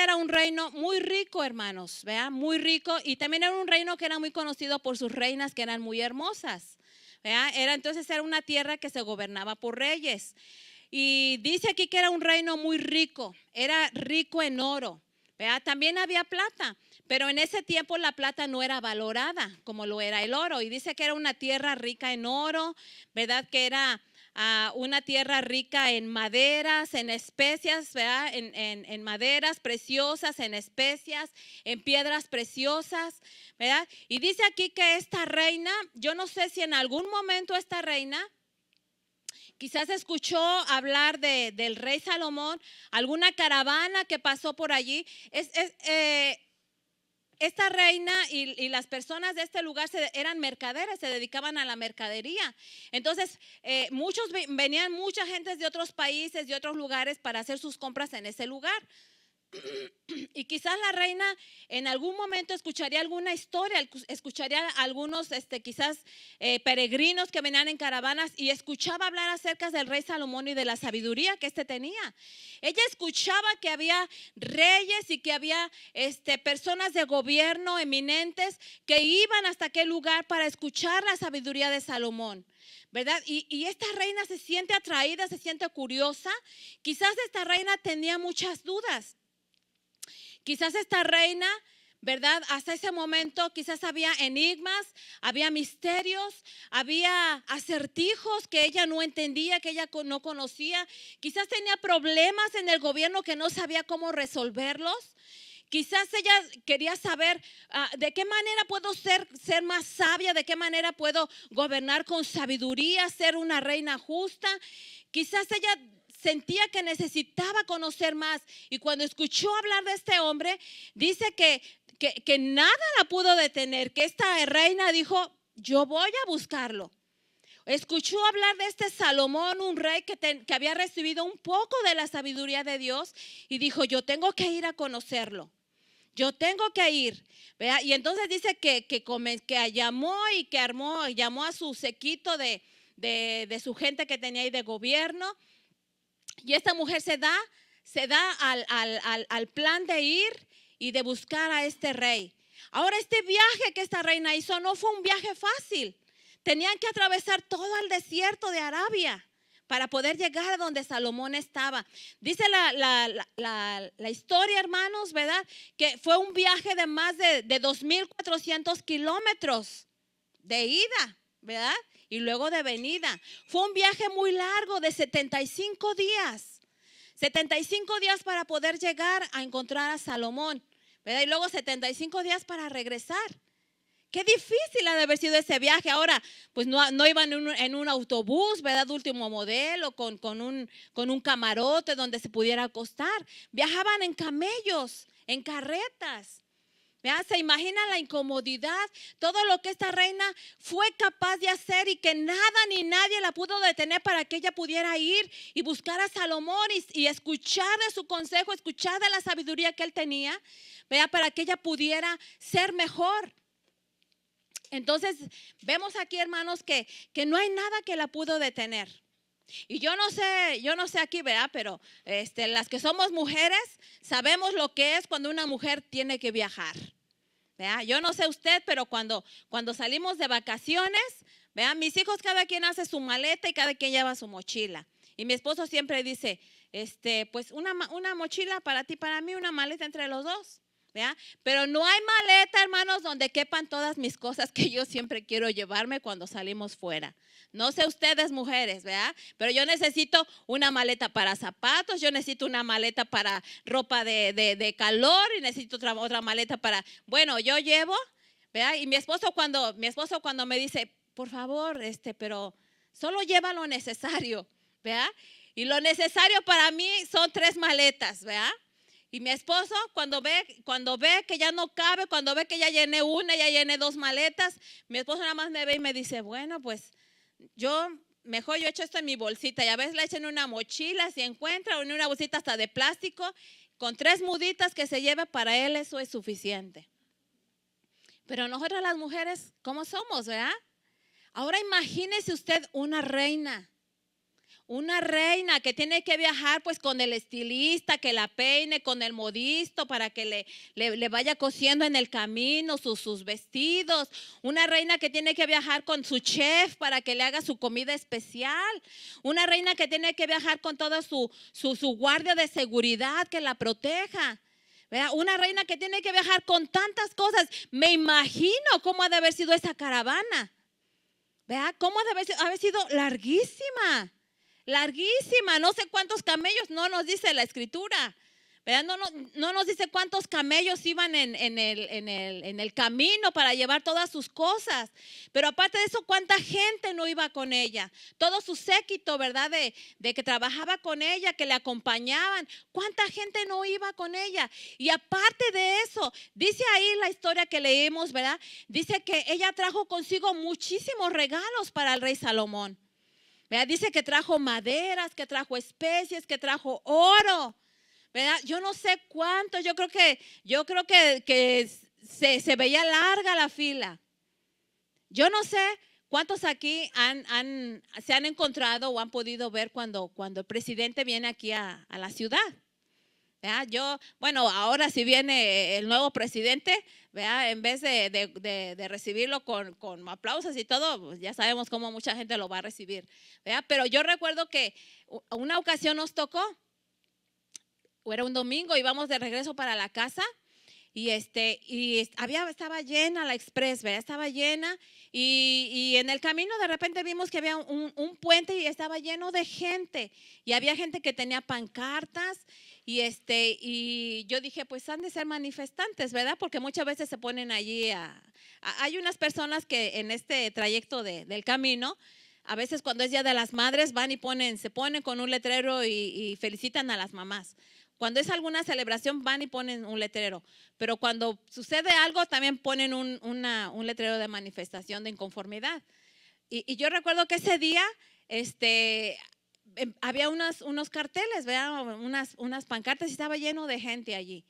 era un reino muy rico, hermanos, ¿verdad? Muy rico, y también era un reino que era muy conocido por sus reinas que eran muy hermosas, ¿verdad? Entonces era una tierra que se gobernaba por reyes. Y dice aquí que era un reino muy rico, era rico en oro, ¿verdad? También había plata, pero en ese tiempo la plata no era valorada como lo era el oro. Y dice que era una tierra rica en oro, ¿verdad? Que era una tierra rica en maderas, en especias, ¿verdad? En maderas preciosas, en especias, en piedras preciosas, ¿verdad? Y dice aquí que esta reina, yo no sé si en algún momento esta reina quizás escuchó hablar del rey Salomón, alguna caravana que pasó por allí. Esta reina y las personas de este lugar eran mercaderes, se dedicaban a la mercadería. Entonces, venían mucha gente de otros países, de otros lugares para hacer sus compras en ese lugar. Y quizás la reina en algún momento escucharía alguna historia, escucharía algunos quizás peregrinos que venían en caravanas, y escuchaba hablar acerca del rey Salomón y de la sabiduría que tenía. Ella escuchaba que había reyes y que había personas de gobierno eminentes que iban hasta aquel lugar para escuchar la sabiduría de Salomón, ¿verdad? Y esta reina se siente atraída, se siente curiosa. Quizás esta reina tenía muchas dudas. Quizás esta reina, ¿verdad? Hasta ese momento quizás había enigmas, había misterios, había acertijos que ella no entendía, que ella no conocía. Quizás tenía problemas en el gobierno que no sabía cómo resolverlos. Quizás ella quería saber de qué manera puedo ser más sabia, de qué manera puedo gobernar con sabiduría, ser una reina justa. Quizás ella sentía que necesitaba conocer más, y cuando escuchó hablar de este hombre, dice que nada la pudo detener, que esta reina dijo: yo voy a buscarlo. Escuchó hablar de este Salomón, un rey que había recibido un poco de la sabiduría de Dios, y dijo: yo tengo que ir a conocerlo. Yo tengo que ir, ¿verdad? Y entonces dice que llamó y que llamó a su séquito de su gente que tenía ahí de gobierno. Y esta mujer se da al plan de ir y de buscar a este rey. Ahora, este viaje que esta reina hizo no fue un viaje fácil. Tenían que atravesar todo el desierto de Arabia para poder llegar a donde Salomón estaba. Dice la historia, hermanos, ¿verdad? Que fue un viaje de más de 2,400 kilómetros de ida, ¿verdad? Y luego de venida. Fue un viaje muy largo de 75 días. 75 días para poder llegar a encontrar a Salomón, ¿verdad? Y luego 75 días para regresar. Qué difícil ha de haber sido ese viaje. Ahora, pues no iban en un autobús, ¿verdad? Último modelo, con un camarote donde se pudiera acostar. Viajaban en camellos, en carretas. ¿Vean? Se imagina la incomodidad, todo lo que esta reina fue capaz de hacer, y que nada ni nadie la pudo detener para que ella pudiera ir y buscar a Salomón y escuchar de su consejo, escuchar de la sabiduría que él tenía, ¿vean? Para que ella pudiera ser mejor. Entonces vemos aquí, hermanos, que no hay nada que la pudo detener. Y yo no sé aquí, ¿verdad? Pero las que somos mujeres sabemos lo que es cuando una mujer tiene que viajar, ¿verdad? Yo no sé usted, pero cuando salimos de vacaciones, ¿verdad? Mis hijos, cada quien hace su maleta y cada quien lleva su mochila. Y mi esposo siempre dice, pues una mochila para ti, para mí, una maleta entre los dos, ¿verdad? Pero no hay maleta, hermanos, donde quepan todas mis cosas que yo siempre quiero llevarme cuando salimos fuera. No sé ustedes, mujeres, ¿verdad? Pero yo necesito una maleta para zapatos, yo necesito una maleta para ropa de calor, y necesito otra maleta para, bueno, yo llevo, ¿verdad? Y mi esposo cuando me dice, por favor, pero solo lleva lo necesario, ¿verdad? Y lo necesario para mí son 3 maletas, ¿verdad? Y mi esposo cuando ve que ya no cabe, cuando ve que ya llené una, ya llené 2 maletas, mi esposo nada más me ve y me dice, bueno, pues mejor yo echo esto en mi bolsita. Y a veces la echo en una mochila si encuentra, o en una bolsita hasta de plástico, con 3 muditas que se lleve, para él eso es suficiente. Pero nosotras las mujeres, ¿cómo somos, verdad? Ahora imagínese usted una reina Una reina que tiene que viajar pues con el estilista, que la peine, con el modisto para que le vaya cosiendo en el camino sus vestidos. Una reina que tiene que viajar con su chef para que le haga su comida especial. Una reina que tiene que viajar con toda su guardia de seguridad que la proteja. ¿Verdad? Una reina que tiene que viajar con tantas cosas. Me imagino cómo ha de haber sido esa caravana. ¿Verdad? ¿Cómo ha de haber sido larguísima? Larguísima, no sé cuántos camellos, no nos dice la escritura, ¿verdad? No nos dice cuántos camellos iban en el camino para llevar todas sus cosas, pero aparte de eso, cuánta gente no iba con ella, todo su séquito, ¿verdad? De que trabajaba con ella, que le acompañaban, cuánta gente no iba con ella. Y aparte de eso, dice ahí la historia que leímos, ¿verdad? Dice que ella trajo consigo muchísimos regalos para el rey Salomón. ¿Verdad? Dice que trajo maderas, que trajo especies, que trajo oro, ¿verdad? Yo no sé cuánto, yo creo que se veía larga la fila. Yo no sé cuántos aquí se han encontrado o han podido ver cuando el presidente viene aquí a la ciudad. ¿Verdad? Bueno, ahora si viene el nuevo presidente, ¿verdad? En vez de recibirlo con aplausos y todo, pues ya sabemos cómo mucha gente lo va a recibir, ¿verdad? Pero yo recuerdo que una ocasión nos tocó, o era un domingo, íbamos de regreso para la casa y estaba llena la Express, ¿verdad? Estaba llena y en el camino de repente vimos que había un puente y estaba lleno de gente y había gente que tenía pancartas. Y yo dije, pues han de ser manifestantes, ¿verdad? Porque muchas veces se ponen allí hay unas personas que en este trayecto del camino, a veces cuando es Día de las Madres van y se ponen con un letrero y felicitan a las mamás. Cuando es alguna celebración van y ponen un letrero, pero cuando sucede algo también ponen un letrero de manifestación de inconformidad. Y yo recuerdo que ese día, había unos carteles, ¿verdad? Unas pancartas y estaba lleno de gente allí.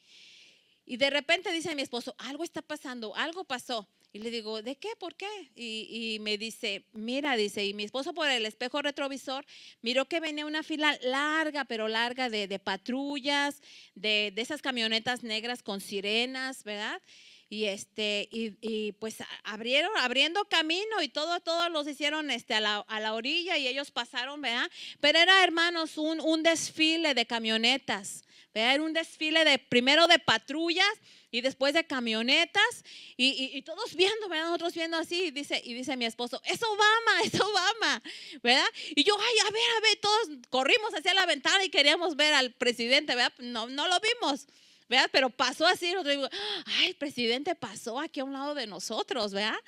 Y de repente dice mi esposo, algo está pasando, algo pasó. Y le digo, ¿de qué? ¿Por qué? Y me dice, mira, dice, y mi esposo por el espejo retrovisor miró que venía una fila larga, pero larga de patrullas, de esas camionetas negras con sirenas, ¿verdad? Y pues abriendo camino y todos los hicieron a la orilla y ellos pasaron, ¿verdad? Pero era, hermanos, un desfile de camionetas, ¿verdad? Era un desfile primero de patrullas y después de camionetas y todos viendo, ¿verdad? Nosotros viendo así y dice mi esposo, eso Obama, ¿verdad? Y yo, ay, a ver, todos corrimos hacia la ventana y queríamos ver al presidente, ¿verdad? No lo vimos, ¿verdad? Pero pasó así, nosotros digo, ay, el presidente pasó aquí a un lado de nosotros, ¿verdad?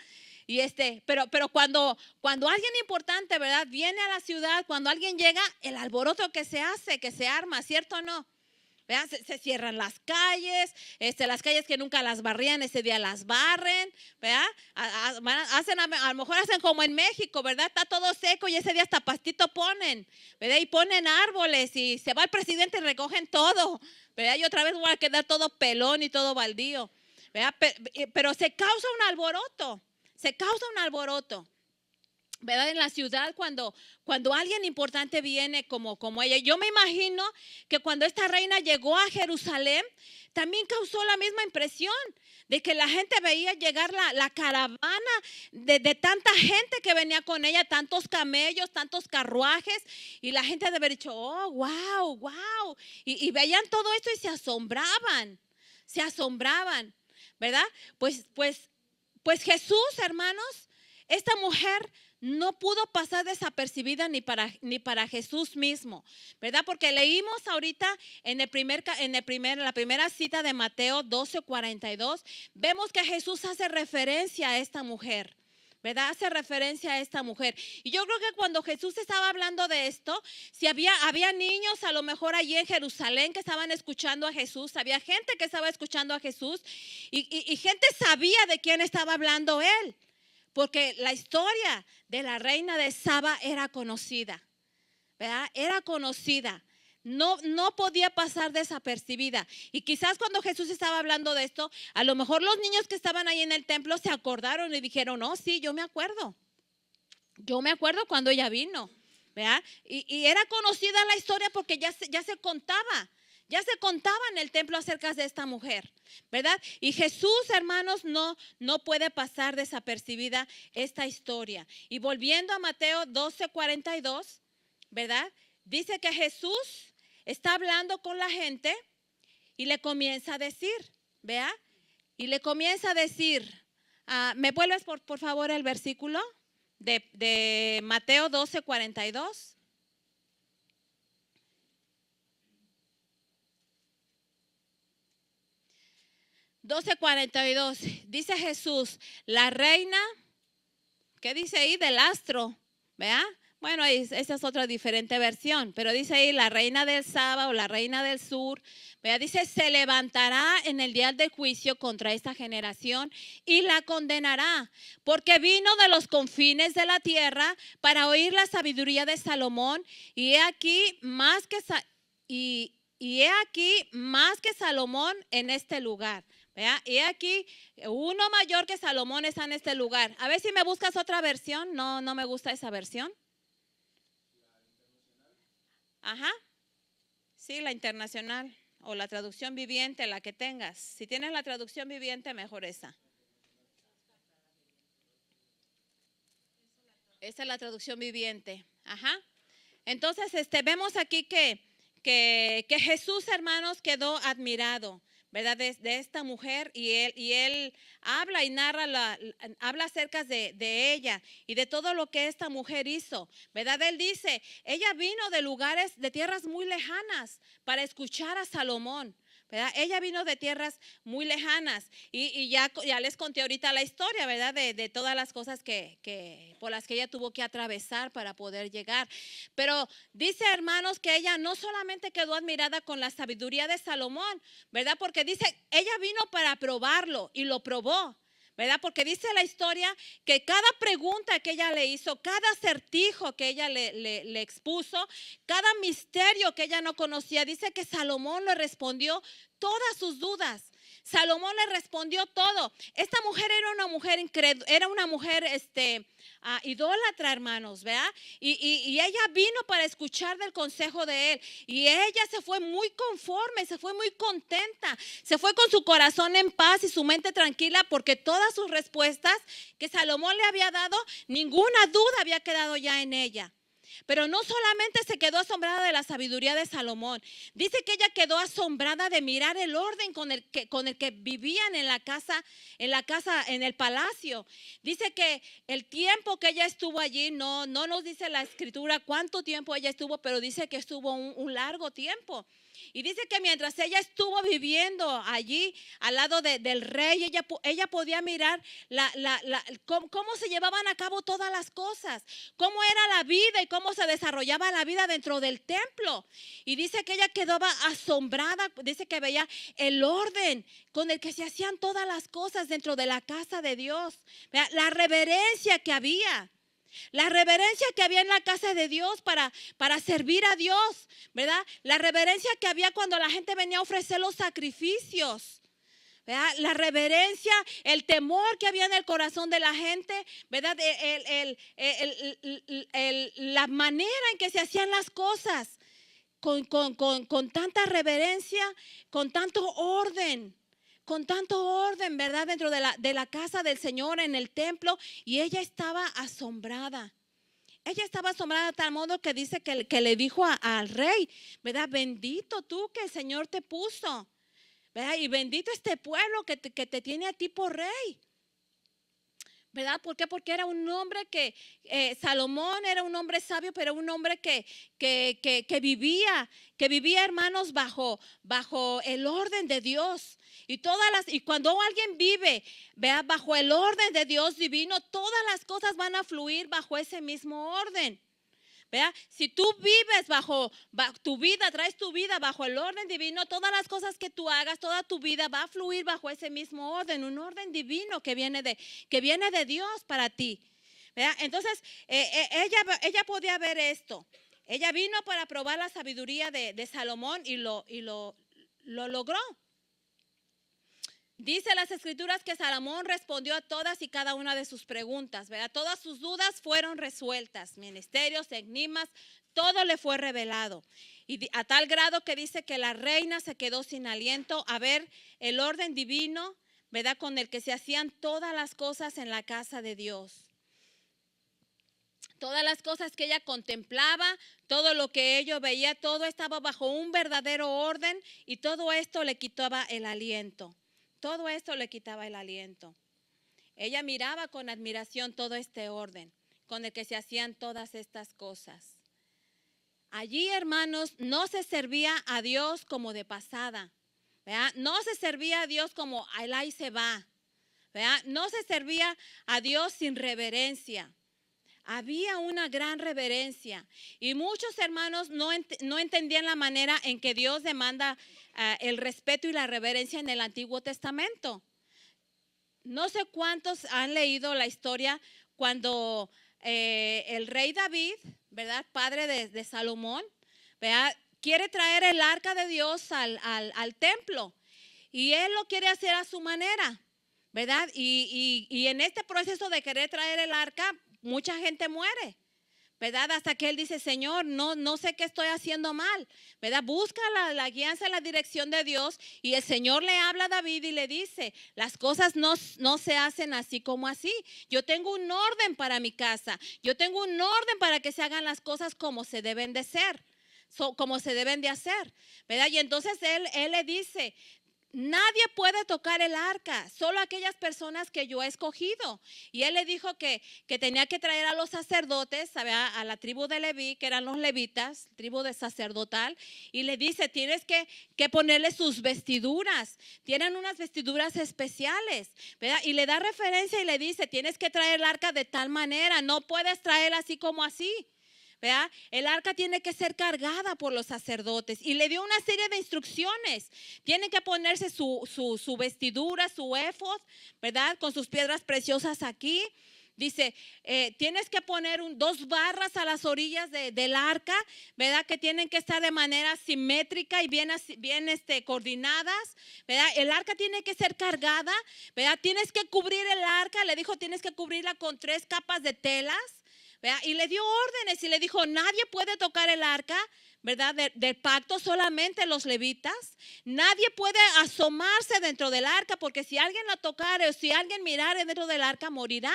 Y pero cuando alguien importante, ¿verdad? Viene a la ciudad, cuando alguien llega, el alboroto que se hace, que se arma, ¿cierto o no? ¿Verdad? Se cierran las calles, las calles que nunca las barrían, ese día las barren, ¿verdad? A lo mejor hacen como en México, ¿verdad? Está todo seco y ese día hasta pastito ponen, ¿verdad? Y ponen árboles y se va el presidente y recogen todo, ¿verdad? Y otra vez va a quedar todo pelón y todo baldío, ¿verdad? Pero se causa un alboroto, ¿verdad? En la ciudad cuando alguien importante viene como ella. Yo me imagino que cuando esta reina llegó a Jerusalén, también causó la misma impresión de que la gente veía llegar la caravana de tanta gente que venía con ella, tantos camellos, tantos carruajes, y la gente debe haber dicho, oh, wow. Y veían todo esto y se asombraban, ¿verdad? Pues Jesús, hermanos, esta mujer no pudo pasar desapercibida ni para Jesús mismo, ¿verdad? Porque leímos ahorita en la primera cita de Mateo 12:42, vemos que Jesús hace referencia a esta mujer, ¿verdad? Hace referencia a esta mujer. Y yo creo que cuando Jesús estaba hablando de esto, si había niños a lo mejor allí en Jerusalén que estaban escuchando a Jesús, había gente que estaba escuchando a Jesús y gente sabía de quién estaba hablando él. Porque la historia de la reina de Saba era conocida, ¿verdad? Era conocida. No podía pasar desapercibida. Y quizás cuando Jesús estaba hablando de esto, a lo mejor los niños que estaban ahí en el templo se acordaron y dijeron, no, sí, yo me acuerdo cuando ella vino, ¿verdad? Y era conocida la historia porque ya se contaba. Ya se contaba en el templo acerca de esta mujer, ¿verdad? Y Jesús, hermanos, no puede pasar desapercibida esta historia. Y volviendo a Mateo 12:42, ¿verdad? Dice que Jesús está hablando con la gente y le comienza a decir, ¿vea? Y le comienza a decir, ¿me vuelves por favor el versículo de Mateo 12:42? 12:42, dice Jesús, la reina, ¿qué dice ahí? Del astro, ¿vea? Bueno, esa es otra diferente versión, pero dice ahí la reina del Saba o la reina del sur, ¿vea? Dice, se levantará en el día del juicio contra esta generación y la condenará, porque vino de los confines de la tierra para oír la sabiduría de Salomón, y he aquí más que Salomón en este lugar. ¿Vea? Y aquí uno mayor que Salomón está en este lugar. A ver si me buscas otra versión. No me gusta esa versión. Ajá. Sí, la internacional o la traducción viviente, la que tengas. Si tienes la traducción viviente, mejor esa. Esa es la traducción viviente. Ajá. Entonces, vemos aquí que Jesús, hermanos, quedó admirado, ¿verdad? De esta mujer, y él habla y narra, habla acerca de ella y de todo lo que esta mujer hizo, ¿verdad? Él dice, ella vino de lugares, de tierras muy lejanas para escuchar a Salomón, ¿verdad? Ella vino de tierras muy lejanas y ya les conté ahorita la historia, ¿verdad? De todas las cosas por las que ella tuvo que atravesar para poder llegar. Pero dice, hermanos, que ella no solamente quedó admirada con la sabiduría de Salomón, ¿verdad? Porque dice, ella vino para probarlo y lo probó, ¿verdad? Porque dice la historia que cada pregunta que ella le hizo, cada acertijo que ella le expuso, cada misterio que ella no conocía, dice que Salomón le respondió todas sus dudas. Salomón le respondió todo. Esta mujer era una mujer era una mujer idólatra, hermanos, ¿verdad? Y ella vino para escuchar del consejo de él. Y ella se fue muy conforme, se fue muy contenta, se fue con su corazón en paz y su mente tranquila, porque todas sus respuestas que Salomón le había dado, ninguna duda había quedado ya en ella. Pero no solamente se quedó asombrada de la sabiduría de Salomón, dice que ella quedó asombrada de mirar el orden con el que vivían en la casa, en el palacio. Dice que el tiempo que ella estuvo allí, no nos dice la escritura cuánto tiempo ella estuvo, pero dice que estuvo un largo tiempo. Y dice que mientras ella estuvo viviendo allí al lado del rey, ella podía mirar cómo se llevaban a cabo todas las cosas, cómo era la vida y cómo se desarrollaba la vida dentro del templo. Y dice que ella quedaba asombrada, dice que veía el orden con el que se hacían todas las cosas dentro de la casa de Dios, la reverencia que había. La reverencia que había en la casa de Dios para servir a Dios, ¿verdad? La reverencia que había cuando la gente venía a ofrecer los sacrificios, ¿verdad? La reverencia, el temor que había en el corazón de la gente, ¿verdad? La manera en que se hacían las cosas con tanta reverencia, con tanto orden. Con tanto orden, ¿verdad? Dentro de la casa del Señor, en el templo. Y ella estaba asombrada. Ella estaba asombrada de tal modo que dice que le dijo al rey, ¿verdad? Bendito tú que el Señor te puso, ¿verdad? Y bendito este pueblo que te tiene a ti por rey, ¿verdad? ¿Por qué? Porque era un hombre que, Salomón era un hombre sabio, pero un hombre que vivía, hermanos, bajo el orden de Dios. Y cuando alguien vive, vea, bajo el orden de Dios divino, todas las cosas van a fluir bajo ese mismo orden. Vea, si tú vives bajo tu vida, traes tu vida bajo el orden divino, todas las cosas que tú hagas, toda tu vida va a fluir bajo ese mismo orden, un orden divino que viene de Dios para ti. ¿Vea? Entonces, ella podía ver esto. Ella vino para probar la sabiduría de Salomón y lo logró. Dice las escrituras que Salomón respondió a todas y cada una de sus preguntas, ¿verdad? Todas sus dudas fueron resueltas, ministerios, enigmas, todo le fue revelado. Y a tal grado que dice que la reina se quedó sin aliento a ver el orden divino, ¿verdad? Con el que se hacían todas las cosas en la casa de Dios. Todas las cosas que ella contemplaba, todo lo que ella veía, todo estaba bajo un verdadero orden y todo esto le quitaba el aliento. Todo esto le quitaba el aliento. Ella miraba con admiración todo este orden con el que se hacían todas estas cosas. Allí, hermanos, no se servía a Dios como de pasada, ¿verdad? No se servía a Dios como ahí se va, ¿verdad? No se servía a Dios sin reverencia. Había una gran reverencia y muchos hermanos no entendían la manera en que Dios demanda el respeto y la reverencia en el Antiguo Testamento. No sé cuántos han leído la historia cuando el rey David, ¿verdad? Padre de Salomón, ¿verdad? Quiere traer el arca de Dios al templo y él lo quiere hacer a su manera, ¿verdad? Y en este proceso de querer traer el arca, mucha gente muere, ¿verdad? Hasta que él dice, Señor, no sé qué estoy haciendo mal, ¿verdad? Busca la guianza, la dirección de Dios y el Señor le habla a David y le dice, las cosas no se hacen así como así. Yo tengo un orden para mi casa, yo tengo un orden para que se hagan las cosas como se deben de ser, como se deben de hacer, ¿verdad? Y entonces él le dice, nadie puede tocar el arca, solo aquellas personas que yo he escogido. Y él le dijo que tenía que traer a los sacerdotes, a la tribu de Leví, que eran los levitas, tribu de sacerdotal. Y le dice, tienes que ponerle sus vestiduras. Tienen unas vestiduras especiales, ¿verdad? Y le da referencia y le dice, tienes que traer el arca de tal manera, no puedes traerla así como así. ¿Verdad? El arca tiene que ser cargada por los sacerdotes y le dio una serie de instrucciones. Tienen que ponerse su vestidura, su éfod, ¿verdad? Con sus piedras preciosas aquí. Dice, tienes que poner 2 barras a las orillas del arca, ¿verdad? Que tienen que estar de manera simétrica y bien coordinadas, ¿verdad? El arca tiene que ser cargada, ¿verdad? Tienes que cubrir el arca, le dijo, tienes que cubrirla con 3 capas de telas. ¿Verdad? Y le dio órdenes y le dijo, nadie puede tocar el arca, ¿verdad? Del pacto, solamente los levitas. Nadie puede asomarse dentro del arca porque si alguien la tocare o si alguien mirare dentro del arca morirá.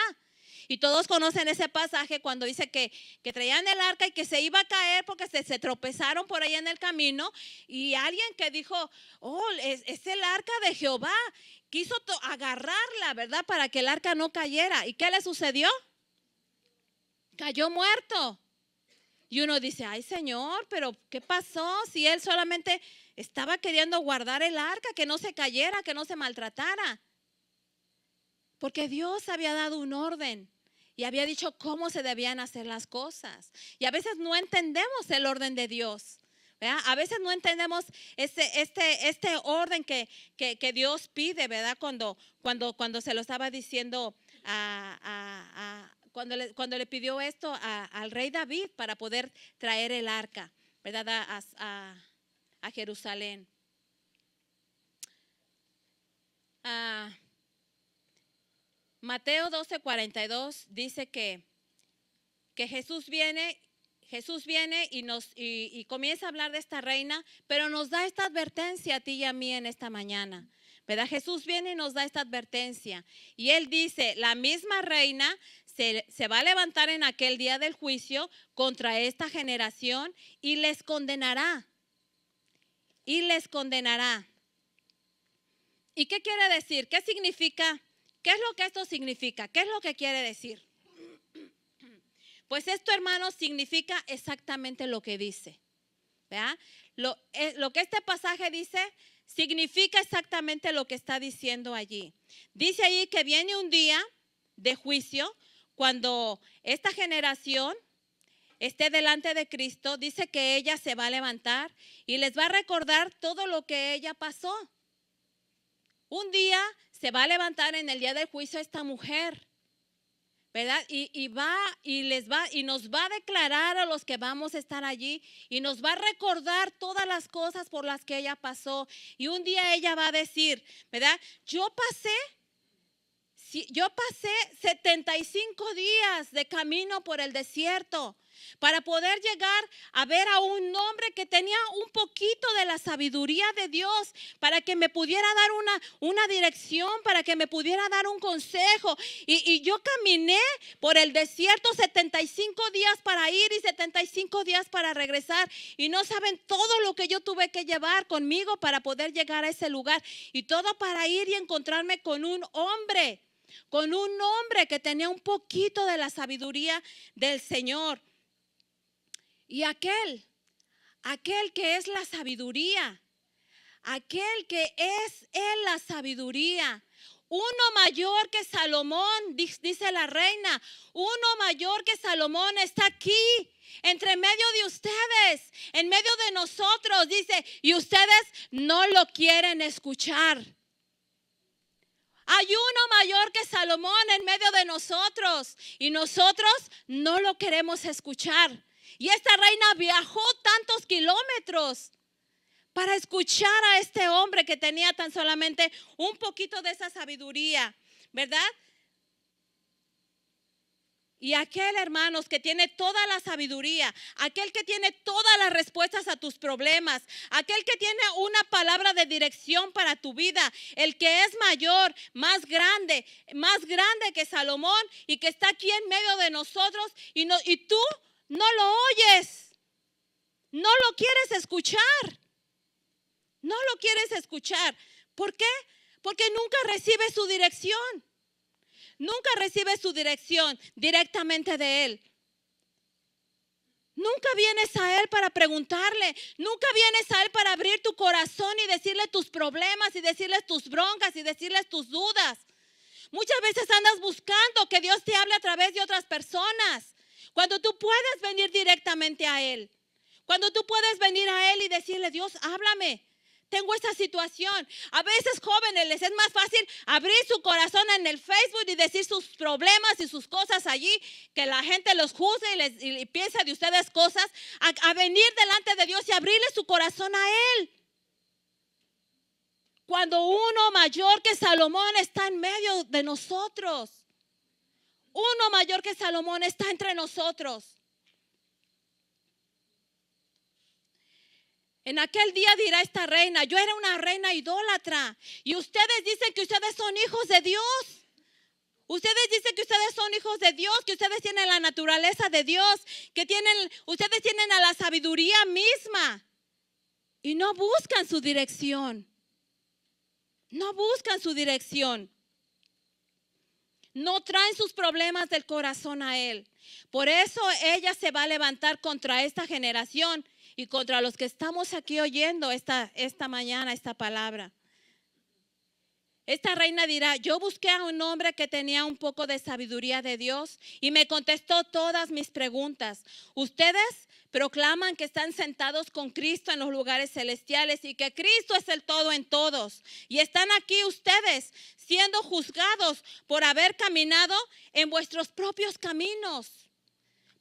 Y todos conocen ese pasaje cuando dice que traían el arca y que se iba a caer porque se tropezaron por ahí en el camino. Y alguien que dijo, oh, es el arca de Jehová. Quiso agarrarla, ¿verdad? Para que el arca no cayera. ¿Y qué le sucedió? Cayó muerto. Y uno dice, ay Señor, pero ¿qué pasó? Si él solamente estaba queriendo guardar el arca, que no se cayera, que no se maltratara. Porque Dios había dado un orden y había dicho cómo se debían hacer las cosas. Y a veces no entendemos el orden de Dios, ¿verdad? A veces no entendemos este orden que Dios pide, ¿verdad? Cuando se lo estaba diciendo cuando le pidió esto al rey David para poder traer el arca, ¿verdad? A Jerusalén. Mateo 12:42 dice que Jesús viene y comienza a hablar de esta reina, pero nos da esta advertencia a ti y a mí en esta mañana, ¿verdad? Jesús viene y nos da esta advertencia y él dice, la misma reina se va a levantar en aquel día del juicio contra esta generación y les condenará. Y les condenará. ¿Y qué quiere decir? ¿Qué significa? ¿Qué es lo que esto significa? ¿Qué es lo que quiere decir? Pues esto, hermanos, significa exactamente lo que dice, ¿verdad? Lo que este pasaje dice significa exactamente lo que está diciendo allí. Dice allí que viene un día de juicio cuando esta generación esté delante de Cristo. Dice que ella se va a levantar y les va a recordar todo lo que ella pasó. Un día se va a levantar en el día del juicio esta mujer, ¿verdad? Y nos va a declarar a los que vamos a estar allí y nos va a recordar todas las cosas por las que ella pasó. Y un día ella va a decir, ¿verdad? Yo pasé 75 días de camino por el desierto para poder llegar a ver a un hombre que tenía un poquito de la sabiduría de Dios, para que me pudiera dar una dirección, para que me pudiera dar un consejo. Y yo caminé por el desierto 75 días para ir y 75 días para regresar. Y no saben todo lo que yo tuve que llevar conmigo para poder llegar a ese lugar. Y todo para ir y encontrarme con un hombre que tenía un poquito de la sabiduría del Señor. Y aquel que es la sabiduría, aquel que es Él la sabiduría, uno mayor que Salomón, dice la reina, uno mayor que Salomón está aquí, entre medio de ustedes, en medio de nosotros, dice, y ustedes no lo quieren escuchar. Hay uno mayor que Salomón en medio de nosotros y nosotros no lo queremos escuchar. Y esta reina viajó tantos kilómetros para escuchar a este hombre que tenía tan solamente un poquito de esa sabiduría, ¿verdad? Y aquel, hermanos, que tiene toda la sabiduría, aquel que tiene todas las respuestas a tus problemas, aquel que tiene una palabra de dirección para tu vida, el que es mayor, más grande que Salomón y que está aquí en medio de nosotros y tú no lo oyes, no lo quieres escuchar, no lo quieres escuchar. ¿Por qué? Porque nunca recibes su dirección. Nunca recibes su dirección directamente de Él. Nunca vienes a Él para preguntarle. Nunca vienes a Él para abrir tu corazón y decirle tus problemas y decirle tus broncas y decirle tus dudas. Muchas veces andas buscando que Dios te hable a través de otras personas, cuando tú puedes venir directamente a Él. Cuando tú puedes venir a Él y decirle, Dios, háblame. Tengo esta situación. A veces, jóvenes, les es más fácil abrir su corazón en el Facebook y decir sus problemas y sus cosas allí, que la gente los juzgue y piensa de ustedes cosas, a venir delante de Dios y abrirle su corazón a Él. Cuando uno mayor que Salomón está en medio de nosotros. Uno mayor que Salomón está entre nosotros. En aquel día dirá esta reina, yo era una reina idólatra y ustedes dicen que ustedes son hijos de Dios. Ustedes dicen que ustedes son hijos de Dios, que ustedes tienen la naturaleza de Dios, ustedes tienen a la sabiduría misma y no buscan su dirección. No buscan su dirección. No traen sus problemas del corazón a Él. Por eso ella se va a levantar contra esta generación y contra los que estamos aquí oyendo esta mañana esta palabra. Esta reina dirá, yo busqué a un hombre que tenía un poco de sabiduría de Dios y me contestó todas mis preguntas. Ustedes proclaman que están sentados con Cristo en los lugares celestiales y que Cristo es el todo en todos. Y están aquí ustedes siendo juzgados por haber caminado en vuestros propios caminos.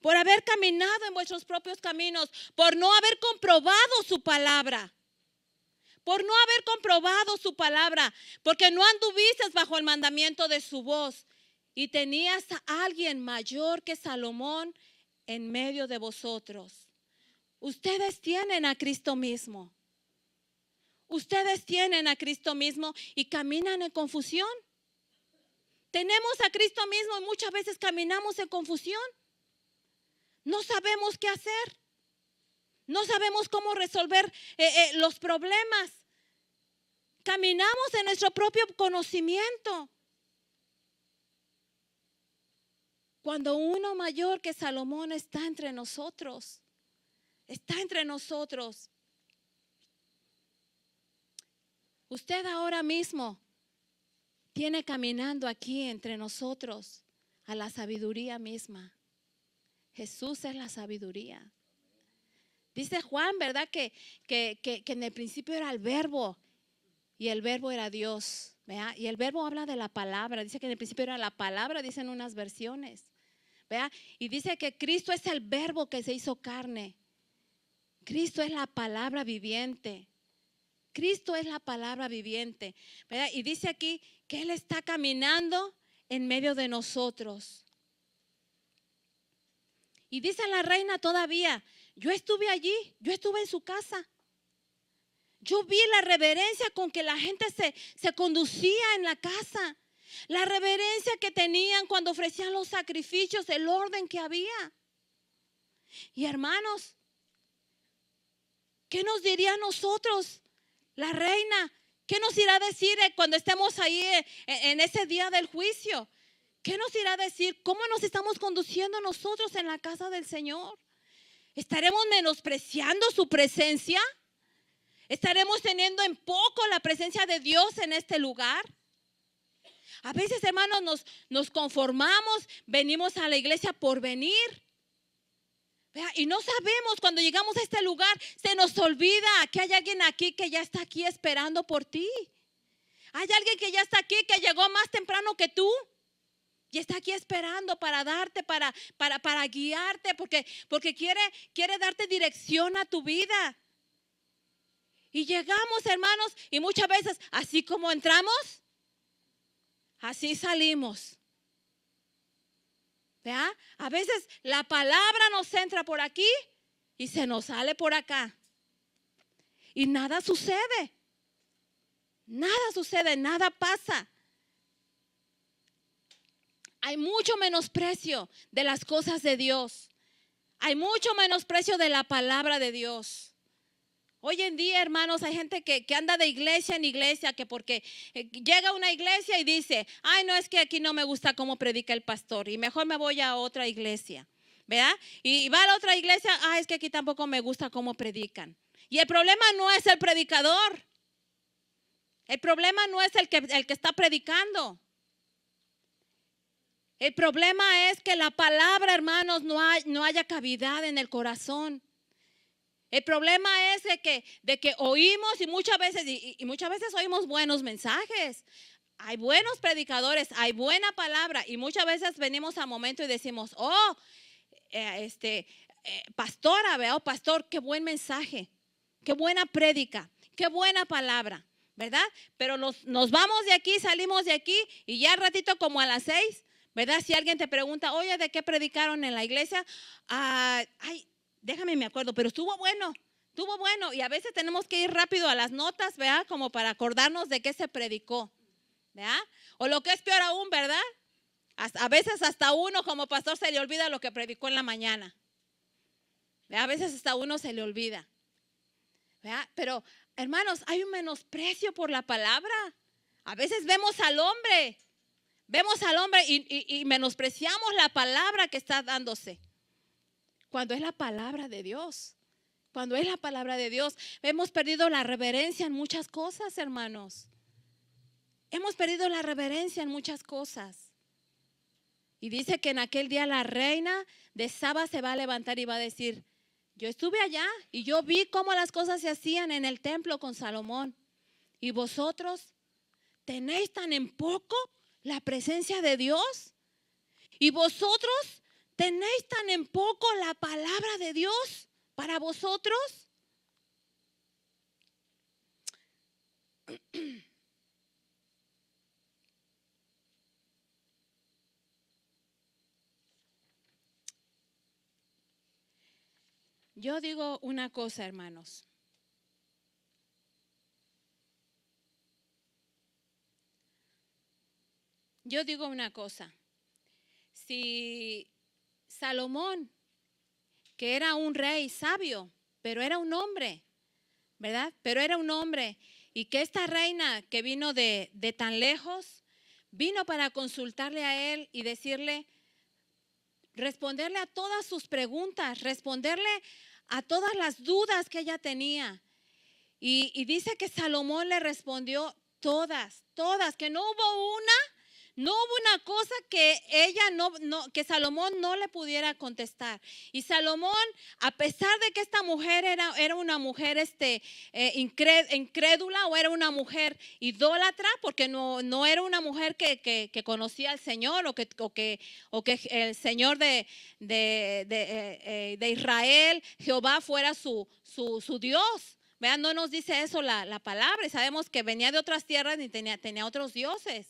Por haber caminado en vuestros propios caminos, por no haber comprobado su palabra. Por no haber comprobado su palabra, porque no anduviste bajo el mandamiento de su voz. Y tenías a alguien mayor que Salomón en medio de vosotros. Ustedes tienen a Cristo mismo. Ustedes tienen a Cristo mismo y caminan en confusión. Tenemos a Cristo mismo y muchas veces caminamos en confusión. No sabemos qué hacer. No sabemos cómo resolver los problemas. Caminamos en nuestro propio conocimiento. Cuando uno mayor que Salomón está entre nosotros. Está entre nosotros. Usted ahora mismo tiene caminando aquí entre nosotros a la sabiduría misma. Jesús es la sabiduría. Dice Juan, ¿verdad? Que en el principio era el verbo y el verbo era Dios. ¿Vea? Y el verbo habla de la palabra. Dice que en el principio era la palabra, dicen unas versiones. ¿Vea? Y dice que Cristo es el verbo que se hizo carne. Cristo es la palabra viviente. Cristo es la palabra viviente. ¿Verdad? Y dice aquí que Él está caminando en medio de nosotros. Y dice la reina todavía, yo estuve allí, yo estuve en su casa. Yo vi la reverencia con que la gente se conducía en la casa. La reverencia que tenían cuando ofrecían los sacrificios, el orden que había. Y hermanos, ¿qué nos diría a nosotros la reina? ¿Qué nos irá a decir cuando estemos ahí en ese día del juicio? ¿Qué nos irá a decir? ¿Cómo nos estamos conduciendo nosotros en la casa del Señor? ¿Estaremos menospreciando su presencia? ¿Estaremos teniendo en poco la presencia de Dios en este lugar? A veces, hermanos, nos conformamos, venimos a la iglesia por venir. Y no sabemos, cuando llegamos a este lugar, se nos olvida que hay alguien aquí que ya está aquí esperando por ti. Hay alguien que ya está aquí, que llegó más temprano que tú. Y está aquí esperando para darte, para guiarte, porque quiere darte dirección a tu vida. Y llegamos, hermanos, y muchas veces, así como entramos, así salimos. ¿Vea? A veces la palabra nos entra por aquí y se nos sale por acá. Y nada sucede. Nada sucede, nada pasa. Hay mucho menosprecio de las cosas de Dios. Hay mucho menosprecio de la palabra de Dios. Hoy en día, hermanos, hay gente que anda de iglesia en iglesia, que porque llega a una iglesia y dice, ay, no, es que aquí no me gusta cómo predica el pastor y mejor me voy a otra iglesia, ¿verdad? Y va a la otra iglesia, ay, es que aquí tampoco me gusta cómo predican. Y el problema no es el predicador. El problema no es el que está predicando. El problema es que la palabra, hermanos, no haya cavidad en el corazón. El problema es de que oímos y muchas veces oímos buenos mensajes. Hay buenos predicadores, hay buena palabra y muchas veces venimos a momento y decimos, pastora, veo, pastor, qué buen mensaje, qué buena prédica, qué buena palabra, ¿verdad? Pero nos vamos de aquí, salimos de aquí y ya ratito como a las 6, ¿verdad? Si alguien te pregunta, oye, ¿de qué predicaron en la iglesia? Déjame me acuerdo, pero estuvo bueno. Y a veces tenemos que ir rápido a las notas, ¿verdad? Como para acordarnos de qué se predicó, ¿verdad? O lo que es peor aún, ¿verdad? A veces hasta uno como pastor se le olvida lo que predicó en la mañana, ¿verdad? A veces hasta uno se le olvida, ¿verdad? Pero, hermanos, hay un menosprecio por la palabra. A veces vemos al hombre y menospreciamos la palabra que está dándose. Cuando es la palabra de Dios. Cuando es la palabra de Dios. Hemos perdido la reverencia en muchas cosas, hermanos. Hemos perdido la reverencia en muchas cosas. Y dice que en aquel día la reina de Saba se va a levantar y va a decir, yo estuve allá y yo vi cómo las cosas se hacían en el templo con Salomón. Y vosotros tenéis tan en poco la presencia de Dios. Y vosotros tenéis tan en poco la palabra de Dios para vosotros. Yo digo una cosa, hermanos. Yo digo una cosa. Si Salomón, que era un rey sabio, pero era un hombre, ¿verdad? Pero era un hombre. Y que esta reina que vino de tan lejos, vino para consultarle a él y decirle, responderle a todas sus preguntas, responderle a todas las dudas que ella tenía. Y dice que Salomón le respondió todas, que no hubo una, No hubo una cosa que que Salomón no le pudiera contestar. Y Salomón, a pesar de que esta mujer era una mujer incrédula, o era una mujer idólatra, porque no era una mujer que conocía al Señor, o que el Señor de Israel, Jehová, fuera su Dios. Vean, no nos dice eso la palabra, y sabemos que venía de otras tierras y tenía otros dioses,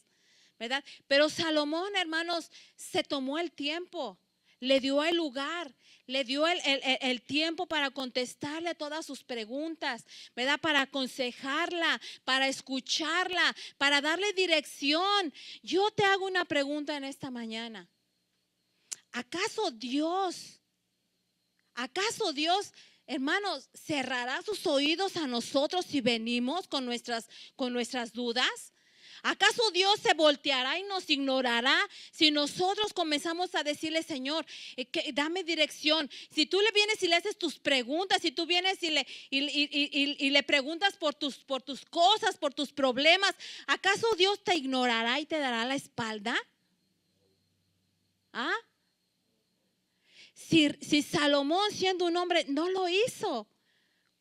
¿verdad? Pero Salomón, hermanos, se tomó el tiempo, le dio el lugar, le dio el tiempo para contestarle todas sus preguntas, ¿verdad? Para aconsejarla, para escucharla, para darle dirección. Yo te hago una pregunta en esta mañana. ¿Acaso Dios, hermanos, cerrará sus oídos a nosotros si venimos con nuestras dudas? ¿Acaso Dios se volteará y nos ignorará si nosotros comenzamos a decirle, Señor, dame dirección? Si tú le vienes y le haces tus preguntas, si tú vienes y le preguntas por tus cosas, por tus problemas, ¿acaso Dios te ignorará y te dará la espalda? ¿Ah? Si Salomón, siendo un hombre, no lo hizo,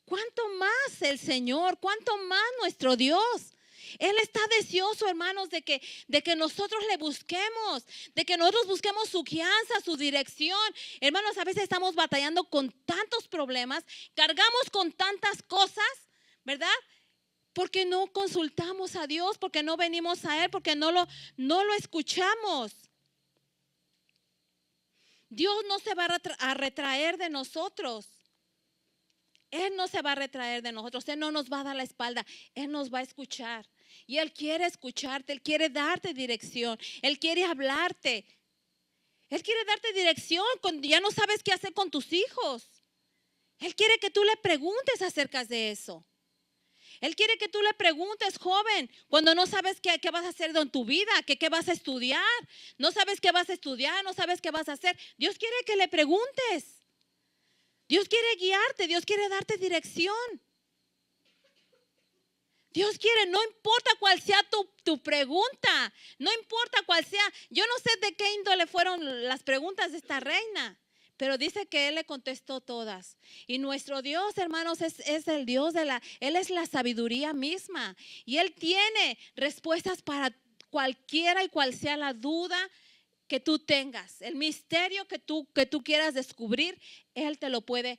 ¿cuánto más el Señor? ¿Cuánto más nuestro Dios? Él está deseoso, hermanos, de que nosotros le busquemos, de que nosotros busquemos su guianza, su dirección. Hermanos, a veces estamos batallando con tantos problemas, cargamos con tantas cosas, ¿verdad? Porque no consultamos a Dios, porque no venimos a Él, porque no lo escuchamos. Dios no se va a retraer de nosotros. Él no se va a retraer de nosotros. Él no nos va a dar la espalda. Él nos va a escuchar. Y Él quiere escucharte. Él quiere darte dirección. Él quiere hablarte. Él quiere darte dirección cuando ya no sabes qué hacer con tus hijos. Él quiere que tú le preguntes acerca de eso. Él quiere que tú le preguntes, joven, cuando no sabes qué vas a hacer en tu vida, qué vas a estudiar. No sabes qué vas a estudiar, no sabes qué vas a hacer. Dios quiere que le preguntes. Dios quiere guiarte, Dios quiere darte dirección. Dios quiere, no importa cuál sea tu pregunta, no importa cuál sea. Yo no sé de qué índole fueron las preguntas de esta reina, pero dice que Él le contestó todas. Y nuestro Dios, hermanos, es el Dios Él es la sabiduría misma. Y Él tiene respuestas para cualquiera y cual sea la duda que tú tengas. El misterio que tú quieras descubrir, Él te lo puede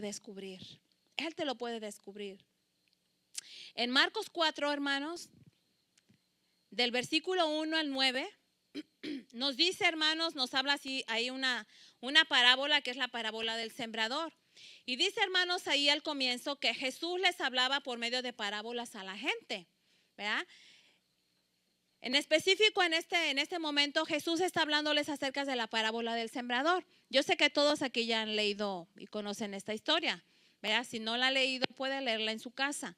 descubrir. Él te lo puede descubrir. En Marcos 4, hermanos, del versículo 1 al 9, nos dice, hermanos, nos habla así, hay una parábola que es la parábola del sembrador. Y dice, hermanos, ahí al comienzo que Jesús les hablaba por medio de parábolas a la gente, ¿verdad? En específico, en este momento, Jesús está hablándoles acerca de la parábola del sembrador. Yo sé que todos aquí ya han leído y conocen esta historia, ¿verdad? Si no la ha leído, puede leerla en su casa,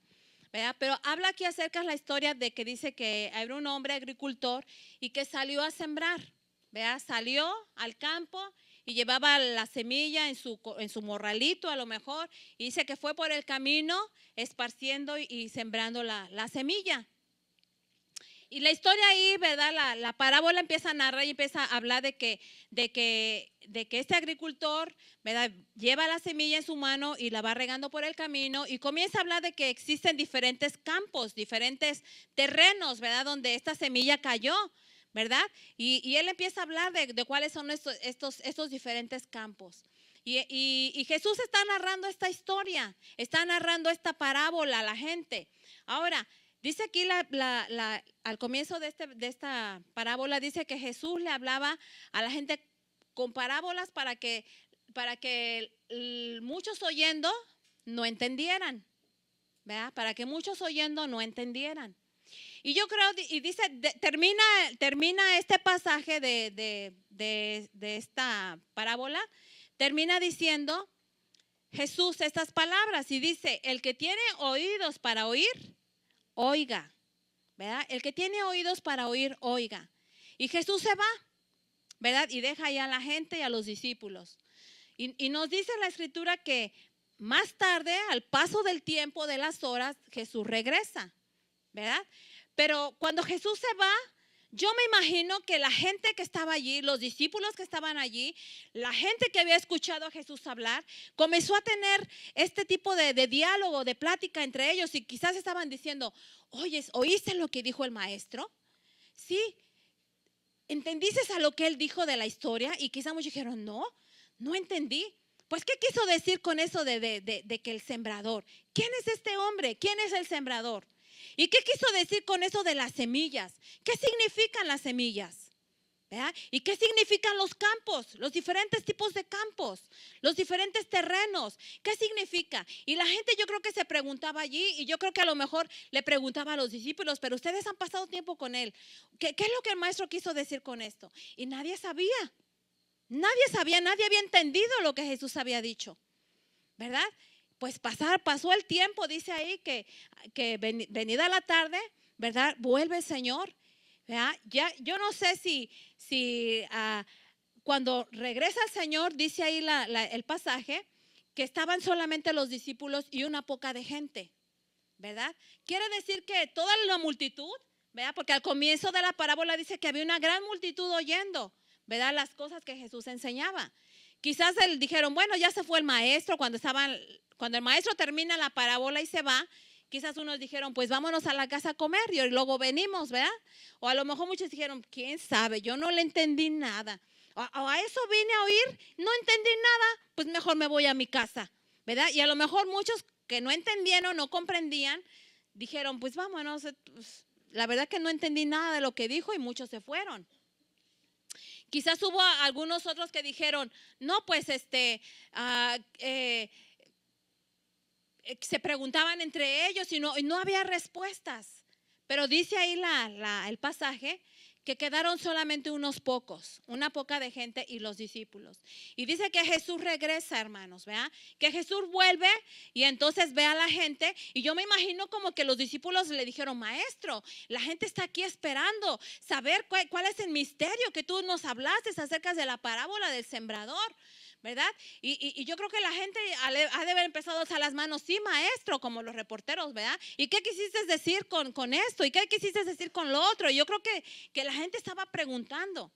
¿verdad? Pero habla aquí acerca de la historia de que dice que era un hombre agricultor y que salió a sembrar, ¿verdad? Salió al campo y llevaba la semilla en su morralito a lo mejor, y dice que fue por el camino esparciendo y sembrando la semilla. Y la historia ahí, ¿verdad? La parábola empieza a narrar y empieza a hablar de que este agricultor, ¿verdad?, lleva la semilla en su mano y la va regando por el camino, y comienza a hablar de que existen diferentes campos, diferentes terrenos, ¿verdad?, donde esta semilla cayó, ¿verdad? Y él empieza a hablar de cuáles son estos diferentes campos. Y Jesús está narrando esta historia, está narrando esta parábola a la gente. Ahora, dice aquí al comienzo de esta parábola, dice que Jesús le hablaba a la gente con parábolas para que muchos oyendo no entendieran, ¿verdad? Para que muchos oyendo no entendieran. Y yo creo, y dice, termina este pasaje de esta parábola, termina diciendo Jesús estas palabras, y dice: el que tiene oídos para oír, oiga, ¿verdad? El que tiene oídos para oír, oiga. Y Jesús se va, ¿verdad? Y deja ahí a la gente y a los discípulos. Y nos dice la escritura que más tarde, al paso del tiempo, de las horas, Jesús regresa, ¿verdad? Pero cuando Jesús se va, Yo me imagino que la gente que estaba allí, los discípulos que estaban allí, la gente que había escuchado a Jesús hablar, comenzó a tener este tipo de diálogo, de plática entre ellos, y quizás estaban diciendo: oye, ¿oíste lo que dijo el maestro? Sí, ¿entendiste a lo que él dijo de la historia? Y quizás muchos dijeron: no entendí. Pues, ¿qué quiso decir con eso de que el sembrador? ¿Quién es este hombre? ¿Quién es el sembrador? ¿Y qué quiso decir con eso de las semillas? ¿Qué significan las semillas? ¿Verdad? ¿Y qué significan los campos? Los diferentes tipos de campos, los diferentes terrenos. ¿Qué significa? Y la gente, yo creo que se preguntaba allí, y yo creo que a lo mejor le preguntaba a los discípulos: pero ustedes han pasado tiempo con él, ¿qué es lo que el maestro quiso decir con esto? Y nadie sabía. Nadie había entendido lo que Jesús había dicho, ¿verdad? Pues pasó el tiempo, dice ahí que venida la tarde, ¿verdad? Vuelve el Señor, ¿verdad? Ya, yo no sé si cuando regresa el Señor, dice ahí el pasaje, que estaban solamente los discípulos y una poca de gente, ¿verdad? Quiere decir que toda la multitud, ¿verdad? Porque al comienzo de la parábola dice que había una gran multitud oyendo, ¿verdad? Las cosas que Jesús enseñaba. Quizás dijeron: bueno, ya se fue el maestro. Cuando el maestro termina la parábola y se va, quizás unos dijeron: pues vámonos a la casa a comer y luego venimos, ¿verdad? O a lo mejor muchos dijeron: quién sabe, yo no le entendí nada. O a eso vine a oír, no entendí nada, pues mejor me voy a mi casa, ¿verdad? Y a lo mejor muchos que no entendieron, no comprendían, dijeron: pues vámonos, pues, la verdad que no entendí nada de lo que dijo, y muchos se fueron. Quizás hubo algunos otros que dijeron: no, pues se preguntaban entre ellos y no había respuestas. Pero dice ahí el pasaje que quedaron solamente unos pocos, una poca de gente y los discípulos. Y dice que Jesús regresa, hermanos, ¿verdad? Que Jesús vuelve y entonces ve a la gente, y yo me imagino como que los discípulos le dijeron: maestro, la gente está aquí esperando saber cuál es el misterio que tú nos hablaste acerca de la parábola del sembrador, ¿verdad? Y yo creo que la gente ha de haber empezado a alzar las manos: sí, maestro, como los reporteros, ¿verdad? ¿Y qué quisiste decir con esto? ¿Y qué quisiste decir con lo otro? Y yo creo que la gente estaba preguntando,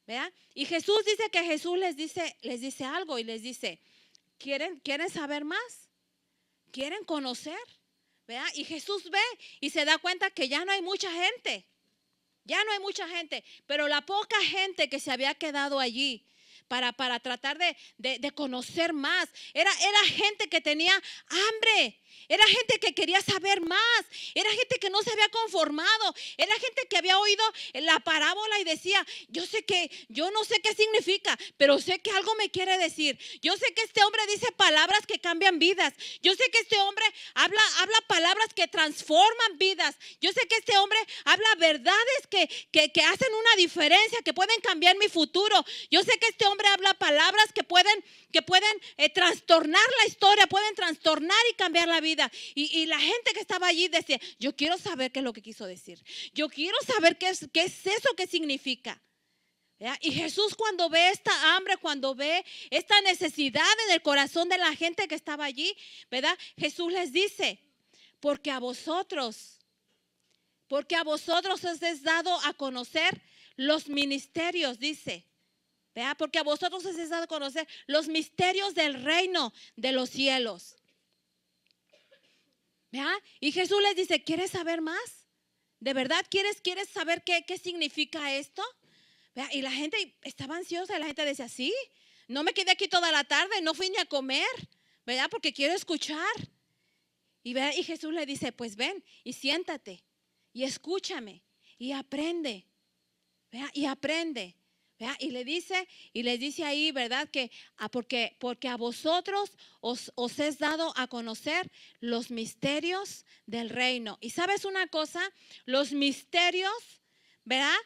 ¿verdad? Y Jesús dice que Jesús les dice algo y les dice: ¿quieren saber más? ¿Quieren conocer? ¿Verdad? Y Jesús ve y se da cuenta que ya no hay mucha gente. Ya no hay mucha gente, pero la poca gente que se había quedado allí para tratar de conocer más, era gente que tenía hambre, era gente que quería saber más, era gente que no se había conformado, era gente que había oído la parábola y decía: yo no sé qué significa, pero sé que algo me quiere decir. Yo sé que este hombre dice palabras que cambian vidas. Yo sé que este hombre habla palabras que transforman vidas. Yo sé que este hombre habla verdades que hacen una diferencia, que pueden cambiar mi futuro. Yo sé que este hombre habla palabras que pueden trastornar la historia, pueden trastornar y cambiar la vida. Y la gente que estaba allí decía: yo quiero saber qué es lo que quiso decir. Yo quiero saber qué es eso, qué significa. ¿Verdad? Y Jesús, cuando ve esta hambre, cuando ve esta necesidad en el corazón de la gente que estaba allí, ¿verdad? Jesús les dice: porque a vosotros os es dado a conocer los ministerios, dice. ¿Verdad? Porque a vosotros os es dado a conocer los misterios del reino de los cielos. ¿Verdad? Y Jesús les dice: ¿quieres saber más? ¿De verdad quieres saber qué significa esto? ¿Verdad? Y la gente estaba ansiosa, y la gente decía: sí, no me quedé aquí toda la tarde, no fui ni a comer, ¿verdad? Porque quiero escuchar. Y Jesús le dice: pues ven y siéntate y escúchame y aprende, ¿verdad? Y aprende, ¿verdad? Y les dice ahí, ¿verdad? Que porque a vosotros os es dado a conocer los misterios del reino. Y sabes una cosa, los misterios, ¿verdad?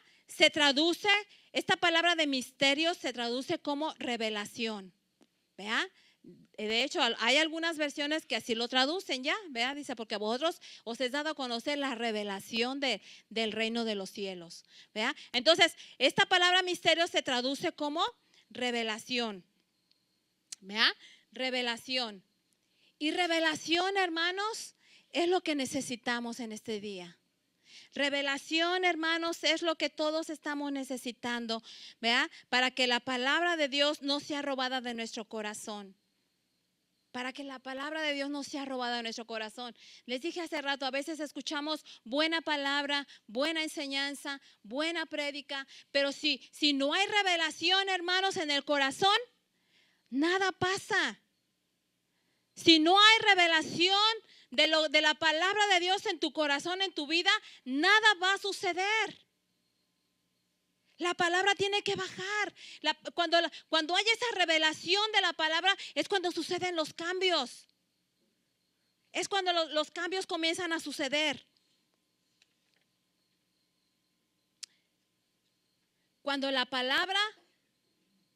Esta palabra de misterios se traduce como revelación, ¿verdad? De hecho, hay algunas versiones que así lo traducen ya, ¿verdad? Dice: porque a vosotros os es dado a conocer la revelación del reino de los cielos, ¿verdad? Entonces, esta palabra misterio se traduce como revelación, ¿verdad? Revelación. Y revelación, hermanos, es lo que necesitamos en este día. Revelación, hermanos, es lo que todos estamos necesitando, ¿verdad? Para que la palabra de Dios no sea robada de nuestro corazón. Para que la palabra de Dios no sea robada de nuestro corazón. Les dije hace rato, a veces escuchamos buena palabra, buena enseñanza, buena prédica, pero si no hay revelación, hermanos, en el corazón, nada pasa. Si no hay revelación de la palabra de Dios en tu corazón, en tu vida, nada va a suceder. La palabra tiene que bajar. Cuando hay esa revelación de la palabra es cuando suceden los cambios. Es cuando los cambios comienzan a suceder. Cuando la palabra,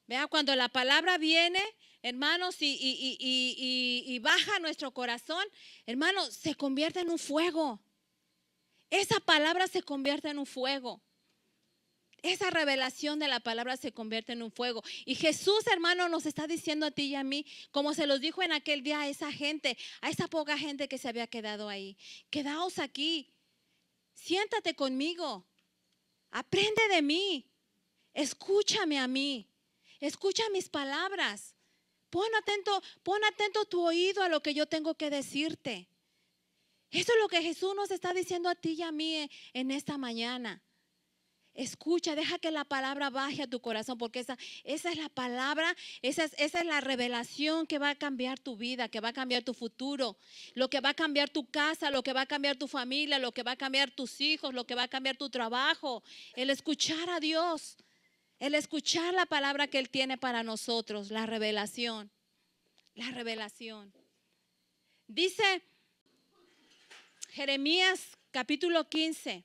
vea, cuando la palabra viene, hermanos, y baja nuestro corazón, hermanos, se convierte en un fuego. Esa palabra se convierte en un fuego. Esa revelación de la palabra se convierte en un fuego. Y Jesús, hermano, nos está diciendo a ti y a mí, como se los dijo en aquel día a esa gente, a esa poca gente que se había quedado ahí: quedaos aquí, siéntate conmigo, aprende de mí, escúchame a mí, escucha mis palabras, pon atento tu oído a lo que yo tengo que decirte. Eso es lo que Jesús nos está diciendo a ti y a mí en esta mañana. Escucha, deja que la palabra baje a tu corazón, porque esa es la palabra, esa es la revelación que va a cambiar tu vida, que va a cambiar tu futuro, lo que va a cambiar tu casa, lo que va a cambiar tu familia, lo que va a cambiar tus hijos, lo que va a cambiar tu trabajo. El escuchar a Dios, el escuchar la palabra que Él tiene para nosotros, la revelación, la revelación. Dice Jeremías capítulo 15.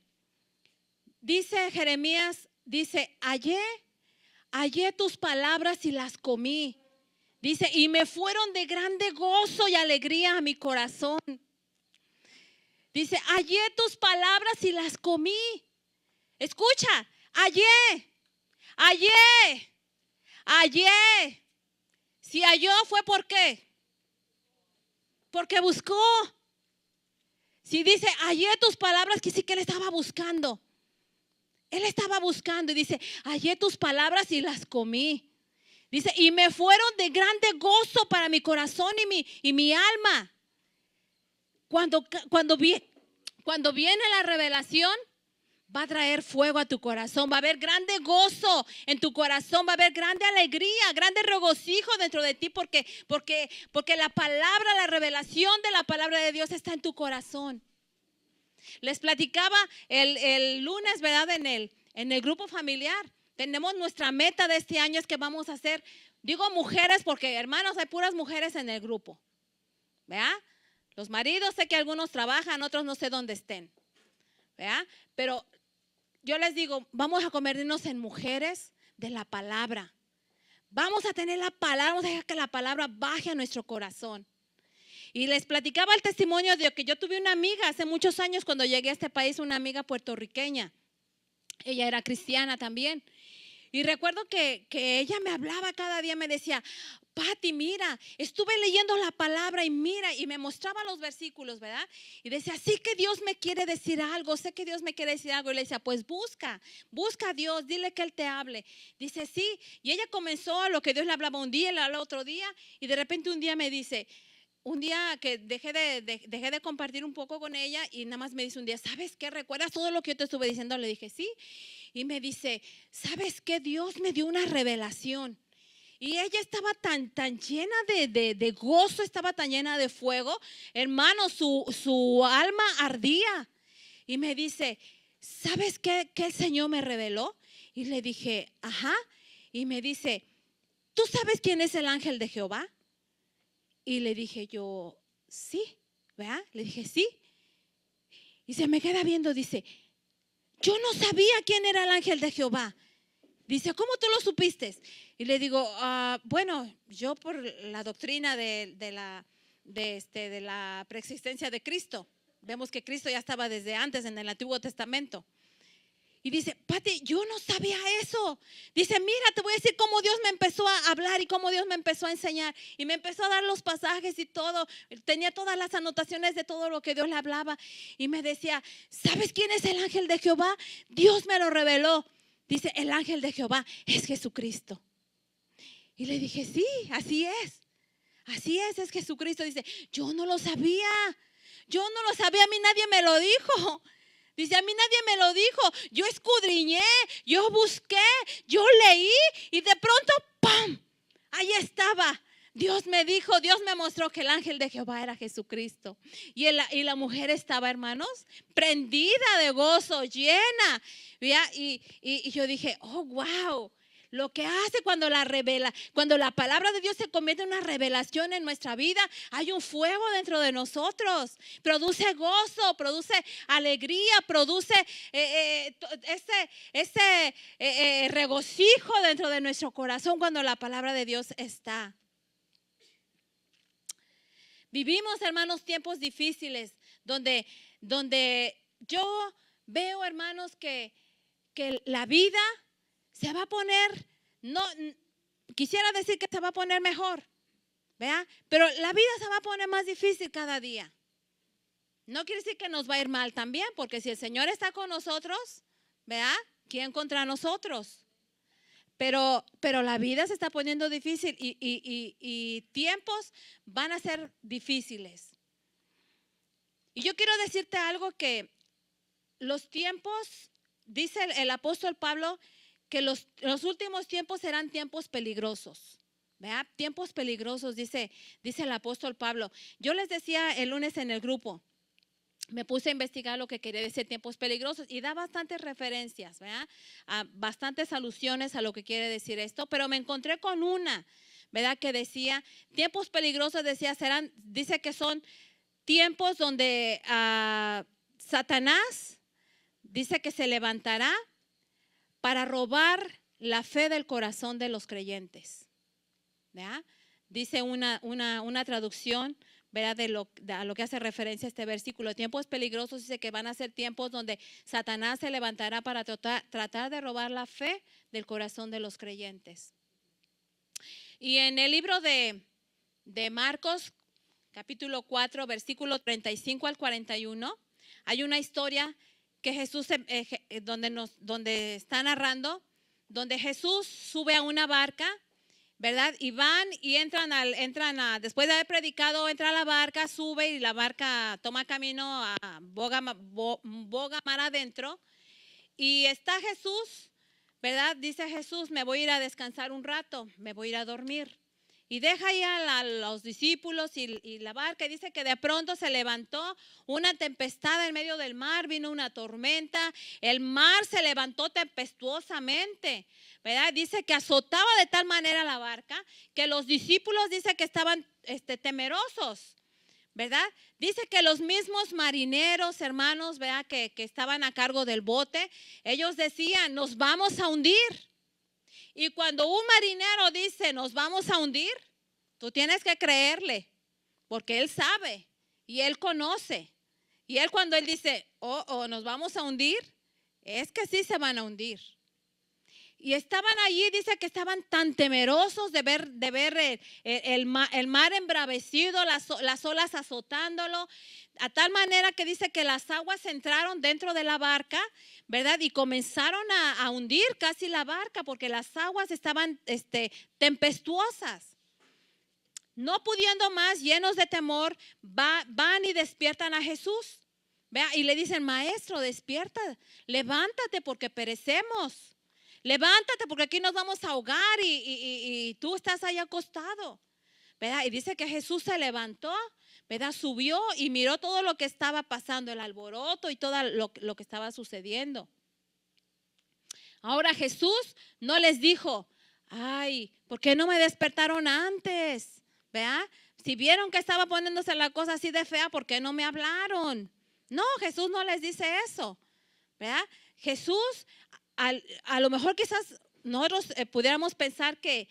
Dice Jeremías, dice, hallé tus palabras y las comí. Dice, y me fueron de grande gozo y alegría a mi corazón. Dice, hallé tus palabras y las comí. Escucha, hallé. Si halló fue ¿por qué? Porque buscó. Si dice, hallé tus palabras, que sí que él estaba buscando. Él estaba buscando y dice, hallé tus palabras y las comí. Dice, y me fueron de grande gozo para mi corazón y mi alma. Cuando viene la revelación, va a traer fuego a tu corazón. Va a haber grande gozo en tu corazón. Va a haber grande alegría, grande regocijo dentro de ti. Porque la palabra, la revelación de la palabra de Dios está en tu corazón. Les platicaba el lunes, ¿verdad? En el grupo familiar. Tenemos nuestra meta de este año, es que vamos a hacer, digo mujeres porque hermanos, hay puras mujeres en el grupo, ¿verdad? Los maridos, sé que algunos trabajan, otros no sé dónde estén, ¿verdad? Pero yo les digo, vamos a convertirnos en mujeres de la palabra. Vamos a tener la palabra, vamos a dejar que la palabra baje a nuestro corazón. Y les platicaba el testimonio de que yo tuve una amiga hace muchos años cuando llegué a este país, una amiga puertorriqueña. Ella era cristiana también. Y recuerdo que ella me hablaba cada día, me decía, Pati, mira, estuve leyendo la palabra y mira, y me mostraba los versículos, ¿verdad? Y decía, sí que Dios me quiere decir algo, sé que Dios me quiere decir algo. Y le decía, pues busca a Dios, dile que Él te hable. Dice, sí. Y ella comenzó a lo que Dios le hablaba un día y le hablaba otro día. Y de repente un día me dice, un día que dejé de compartir un poco con ella y nada más me dice un día, ¿sabes qué? ¿Recuerdas todo lo que yo te estuve diciendo? Le dije, sí. Y me dice, ¿sabes qué? Dios me dio una revelación. Y ella estaba tan llena de gozo, estaba tan llena de fuego. Hermano, su alma ardía. Y me dice, ¿sabes qué el Señor me reveló? Y le dije, ajá. Y me dice, ¿tú sabes quién es el ángel de Jehová? Y le dije yo, sí, ¿verdad? Le dije, sí. Y se me queda viendo, dice, yo no sabía quién era el ángel de Jehová. Dice, ¿cómo tú lo supiste? Y le digo, bueno, yo por la doctrina de la preexistencia de Cristo. Vemos que Cristo ya estaba desde antes en el Antiguo Testamento. Y dice, Pati, yo no sabía eso. Dice, mira, te voy a decir cómo Dios me empezó a hablar y cómo Dios me empezó a enseñar. Y me empezó a dar los pasajes y todo. Tenía todas las anotaciones de todo lo que Dios le hablaba. Y me decía, ¿sabes quién es el ángel de Jehová? Dios me lo reveló. Dice, el ángel de Jehová es Jesucristo. Y le dije, sí, así es Jesucristo. Dice, yo no lo sabía. Yo no lo sabía, a mí nadie me lo dijo. Dice, a mí nadie me lo dijo. Yo escudriñé, yo busqué, yo leí y de pronto, ¡pam! Ahí estaba. Dios me dijo, Dios me mostró que el ángel de Jehová era Jesucristo. Y la mujer estaba, hermanos, prendida de gozo, llena. Y yo dije, oh, wow. Lo que hace cuando la palabra de Dios se convierte en una revelación en nuestra vida, hay un fuego dentro de nosotros. Produce gozo, produce alegría, produce ese regocijo dentro de nuestro corazón cuando la palabra de Dios está. Vivimos, hermanos, tiempos difíciles donde yo veo, hermanos, que la vida se va a poner, no quisiera decir que se va a poner mejor, ¿verdad? Pero la vida se va a poner más difícil cada día. No quiere decir que nos va a ir mal también, porque si el Señor está con nosotros, ¿verdad? ¿Quién contra nosotros? Pero la vida se está poniendo difícil y tiempos van a ser difíciles. Y yo quiero decirte algo, que los tiempos, dice el apóstol Pablo, que los últimos tiempos serán tiempos peligrosos. ¿Verdad? Tiempos peligrosos, dice el apóstol Pablo. Yo les decía el lunes en el grupo, me puse a investigar lo que quería decir tiempos peligrosos y da bastantes referencias, ¿verdad? Bastantes alusiones a lo que quiere decir esto, pero me encontré con una, ¿verdad? Que decía, tiempos peligrosos, dice que son tiempos donde Satanás dice que se levantará para robar la fe del corazón de los creyentes, ¿verdad? Dice una traducción, ¿verdad? A lo que hace referencia a este versículo. Tiempos peligrosos, dice que van a ser tiempos donde Satanás se levantará para tratar de robar la fe del corazón de los creyentes. Y en el libro de Marcos, capítulo 4, versículo 35 al 41, hay una historia que Jesús, donde está narrando, donde Jesús sube a una barca, ¿verdad? Y van y entran después de haber predicado, entra a la barca, sube y la barca toma camino a boga mar adentro. Y está Jesús, ¿verdad? Dice Jesús, me voy a ir a descansar un rato, me voy a ir a dormir. Y deja ahí a los discípulos y la barca. Y dice que de pronto se levantó una tempestad en medio del mar, vino una tormenta. El mar se levantó tempestuosamente, ¿verdad? Dice que azotaba de tal manera la barca que los discípulos dice que estaban temerosos, ¿verdad? Dice que los mismos marineros, hermanos, ¿verdad? Que estaban a cargo del bote, ellos decían, nos vamos a hundir. Y cuando un marinero dice, nos vamos a hundir, tú tienes que creerle, porque él sabe y él conoce. Y él cuando él dice, nos vamos a hundir, es que sí se van a hundir. Y estaban allí, dice que estaban tan temerosos de ver el mar embravecido, las olas azotándolo, a tal manera que dice que las aguas entraron dentro de la barca, ¿verdad? Y comenzaron a hundir casi la barca porque las aguas estaban tempestuosas. No pudiendo más, llenos de temor, van y despiertan a Jesús. ¿Vea? Y le dicen, maestro, despierta, levántate porque perecemos. Levántate porque aquí nos vamos a ahogar y tú estás ahí acostado, ¿verdad? Y dice que Jesús se levantó, ¿verdad? Subió y miró todo lo que estaba pasando, el alboroto y todo lo que estaba sucediendo. Ahora Jesús no les dijo, ay, ¿por qué no me despertaron antes? ¿Verdad? Si vieron que estaba poniéndose la cosa así de fea, ¿por qué no me hablaron? No, Jesús no les dice eso, ¿verdad? Jesús, a lo mejor quizás nosotros pudiéramos pensar que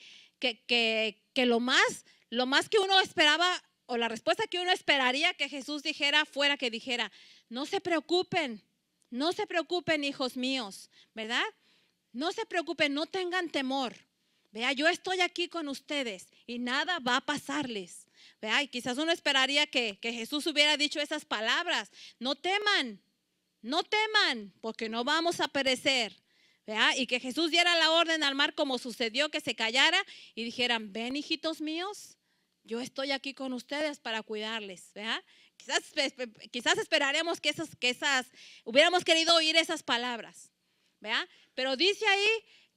lo más que uno esperaba, o la respuesta que uno esperaría que Jesús dijera fuera que dijera, no se preocupen, No se preocupen, hijos míos, ¿verdad? No se preocupen, no tengan temor. Vea, yo estoy aquí con ustedes y nada va a pasarles. Vea, y quizás uno esperaría que Jesús hubiera dicho esas palabras. No teman, no teman, porque no vamos a perecer. ¿Verdad? Y que Jesús diera la orden al mar como sucedió, que se callara y dijeran, ven hijitos míos, yo estoy aquí con ustedes para cuidarles. ¿Verdad? Quizás esperaremos que hubiéramos querido oír esas palabras. ¿Verdad? Pero dice ahí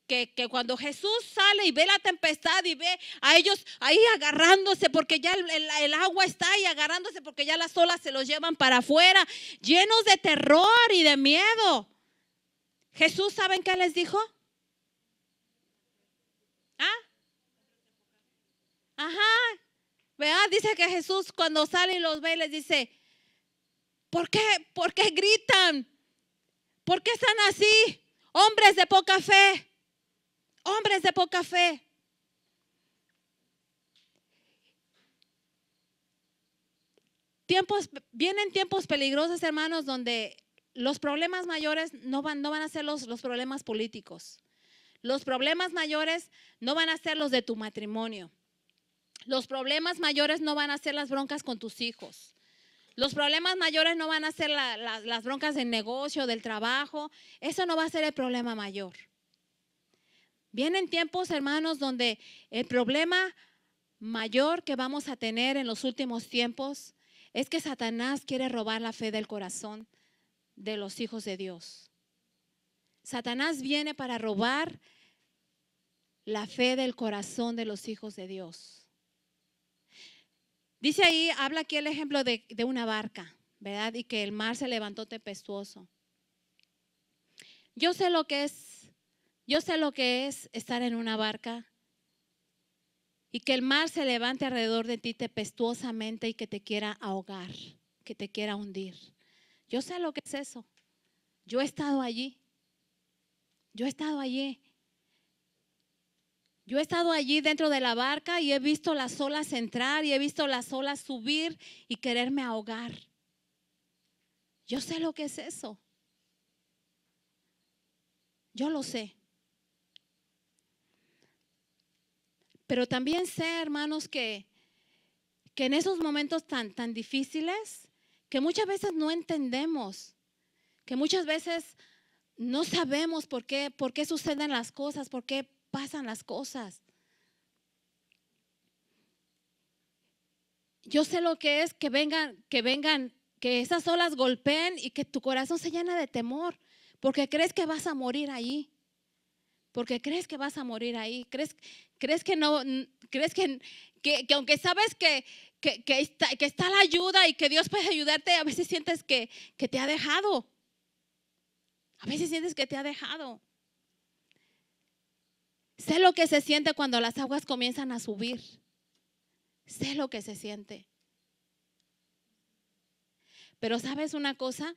que cuando Jesús sale y ve la tempestad y ve a ellos ahí agarrándose porque ya el agua está ahí agarrándose porque ya las olas se los llevan para afuera, llenos de terror y de miedo. Jesús, ¿saben qué les dijo? ¿Ah? Ajá. ¿Verdad? Dice que Jesús cuando sale y los ve les dice, ¿por qué? ¿Por qué gritan? ¿Por qué están así? Hombres de poca fe. Hombres de poca fe. Vienen tiempos peligrosos, hermanos, donde los problemas mayores no van a ser los problemas políticos. Los problemas mayores no van a ser los de tu matrimonio. Los problemas mayores no van a ser las broncas con tus hijos. Los problemas mayores no van a ser las broncas del negocio, del trabajo. Eso no va a ser el problema mayor. Vienen tiempos, hermanos, donde el problema mayor que vamos a tener en los últimos tiempos es que Satanás quiere robar la fe del corazón de los hijos de Dios. Satanás viene para robar la fe del corazón de los hijos de Dios. Dice ahí, habla aquí el ejemplo de una barca, ¿verdad? Y que el mar se levantó tempestuoso. Yo sé lo que es estar en una barca y que el mar se levante alrededor de ti tempestuosamente y que te quiera ahogar, que te quiera hundir. Yo sé lo que es eso. Yo he estado allí. Yo he estado allí. Yo he estado allí dentro de la barca y he visto las olas entrar y he visto las olas subir y quererme ahogar. Yo sé lo que es eso. Yo lo sé. Pero también sé, hermanos, que en esos momentos tan difíciles, que muchas veces no entendemos, que muchas veces no sabemos por qué suceden las cosas, por qué pasan las cosas. Yo sé lo que es que vengan, que esas olas golpeen y que tu corazón se llena de temor, porque crees que vas a morir ahí. Porque crees que vas a morir ahí. Crees que no, crees que aunque sabes que está la ayuda y que Dios puede ayudarte, a veces sientes que te ha dejado. A veces sientes que te ha dejado. Sé lo que se siente cuando las aguas comienzan a subir. Sé lo que se siente. Pero ¿sabes una cosa?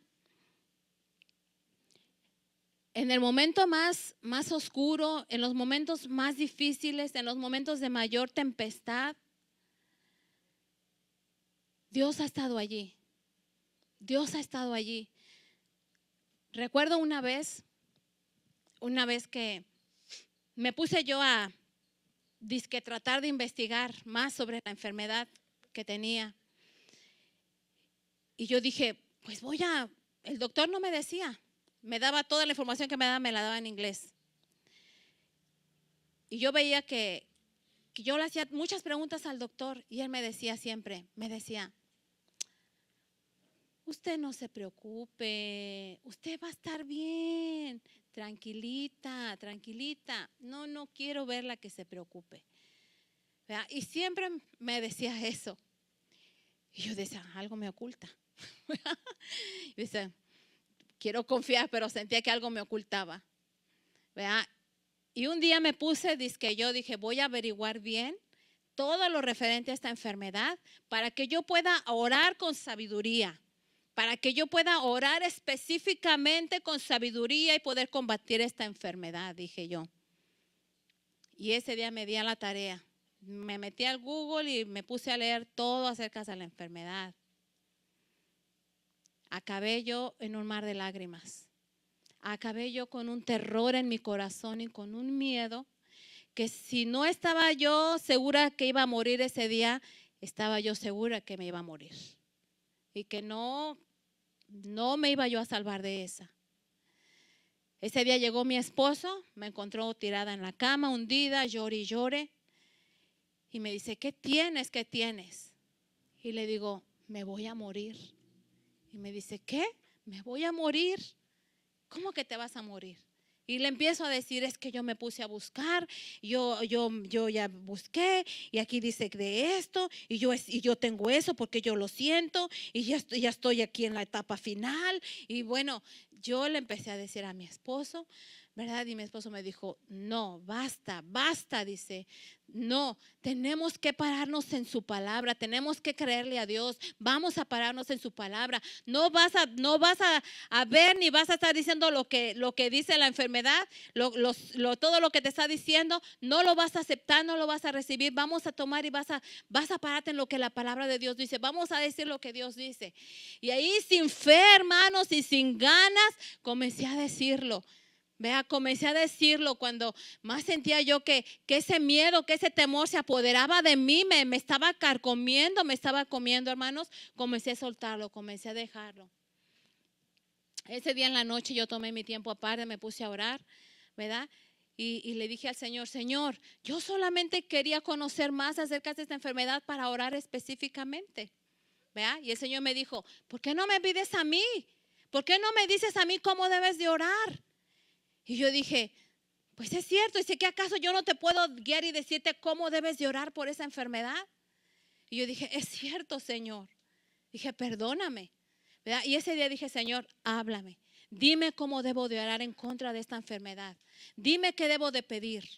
En el momento más oscuro, en los momentos más difíciles, en los momentos de mayor tempestad, Dios ha estado allí. Dios ha estado allí. Recuerdo una vez que me puse yo a tratar de investigar más sobre la enfermedad que tenía. Y yo dije, pues el doctor no me decía, me daba toda la información que me la daba en inglés. Y yo veía que yo le hacía muchas preguntas al doctor y él me decía siempre, usted no se preocupe, usted va a estar bien, tranquilita, tranquilita. No quiero verla que se preocupe. ¿Verdad? Y siempre me decía eso. Y yo decía, algo me oculta. Y decía, quiero confiar, pero sentía que algo me ocultaba. ¿Verdad? Y un día me puse, yo dije, voy a averiguar bien todo lo referente a esta enfermedad para que yo pueda orar con sabiduría. Para que yo pueda orar específicamente con sabiduría y poder combatir esta enfermedad, dije yo. Y ese día me di a la tarea. Me metí al Google y me puse a leer todo acerca de la enfermedad. Acabé yo en un mar de lágrimas. acabé yo con un terror en mi corazón y con un miedo que si no estaba yo segura que iba a morir ese día, estaba yo segura que me iba a morir y que no me iba yo a salvar de esa. Ese día llegó mi esposo, me encontró tirada en la cama, hundida, lloré y lloré. Y me dice, ¿qué tienes? ¿Qué tienes? Y le digo, me voy a morir. Y me dice, ¿qué? ¿Me voy a morir? ¿Cómo que te vas a morir? Y le empiezo a decir, es que yo me puse a buscar, yo ya busqué y aquí dice de esto y yo tengo eso porque yo lo siento y ya estoy aquí en la etapa final. Y bueno, yo le empecé a decir a mi esposo, ¿verdad? Y mi esposo me dijo, no, basta, dice, no, tenemos que pararnos en su palabra, tenemos que creerle a Dios, vamos a pararnos en su palabra, no vas a ver ni vas a estar diciendo lo que dice la enfermedad, todo lo que te está diciendo, no lo vas a aceptar, no lo vas a recibir, vamos a tomar y vas a pararte en lo que la palabra de Dios dice, vamos a decir lo que Dios dice. Y ahí sin fe, hermanos, y sin ganas, comencé a decirlo. Vea, comencé a decirlo cuando más sentía yo que ese miedo, que ese temor se apoderaba de mí, me estaba carcomiendo, me estaba comiendo, hermanos. Comencé a soltarlo, comencé a dejarlo. Ese día en la noche yo tomé mi tiempo aparte, me puse a orar, ¿verdad? Y le dije al Señor, Señor, yo solamente quería conocer más acerca de esta enfermedad para orar específicamente, ¿verdad? Y el Señor me dijo, ¿por qué no me pides a mí? ¿Por qué no me dices a mí cómo debes de orar? Y yo dije, pues es cierto, y sé que acaso yo no te puedo guiar y decirte cómo debes de orar por esa enfermedad. Y yo dije, es cierto, Señor. Dije, perdóname, ¿verdad? Y ese día dije, Señor, háblame. Dime cómo debo de orar en contra de esta enfermedad. Dime qué debo de pedir.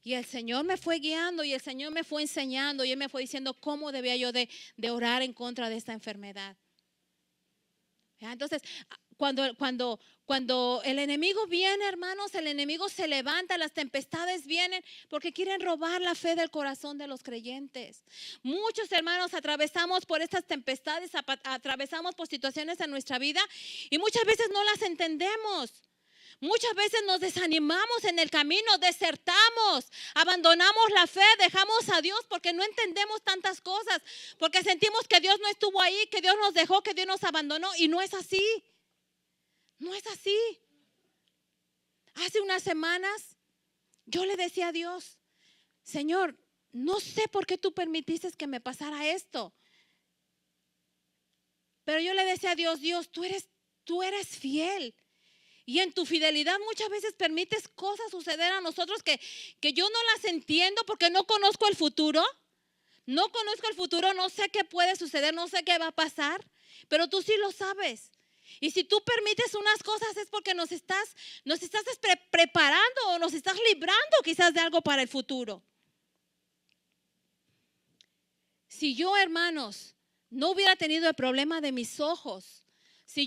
Y el Señor me fue guiando y el Señor me fue enseñando y Él me fue diciendo cómo debía yo de orar en contra de esta enfermedad. Entonces, cuando el enemigo viene, hermanos, el enemigo se levanta, las tempestades vienen porque quieren robar la fe del corazón de los creyentes. Muchos hermanos atravesamos por estas tempestades, atravesamos por situaciones en nuestra vida y muchas veces no las entendemos. Muchas veces nos desanimamos en el camino, desertamos, abandonamos la fe, dejamos a Dios porque no entendemos tantas cosas, porque sentimos que Dios no estuvo ahí, que Dios nos dejó, que Dios nos abandonó y no es así. No es así. Hace unas semanas yo le decía a Dios, Señor, no sé por qué tú permitiste que me pasara esto. Pero yo le decía a Dios, Dios, tú eres fiel. Y en tu fidelidad muchas veces permites cosas suceder a nosotros que yo no las entiendo porque no conozco el futuro. No conozco el futuro, no sé qué puede suceder, no sé qué va a pasar, pero tú sí lo sabes. Y si tú permites unas cosas es porque nos estás preparando o nos estás librando quizás de algo para el futuro. Si yo, hermanos, no hubiera tenido el problema de mis ojos, si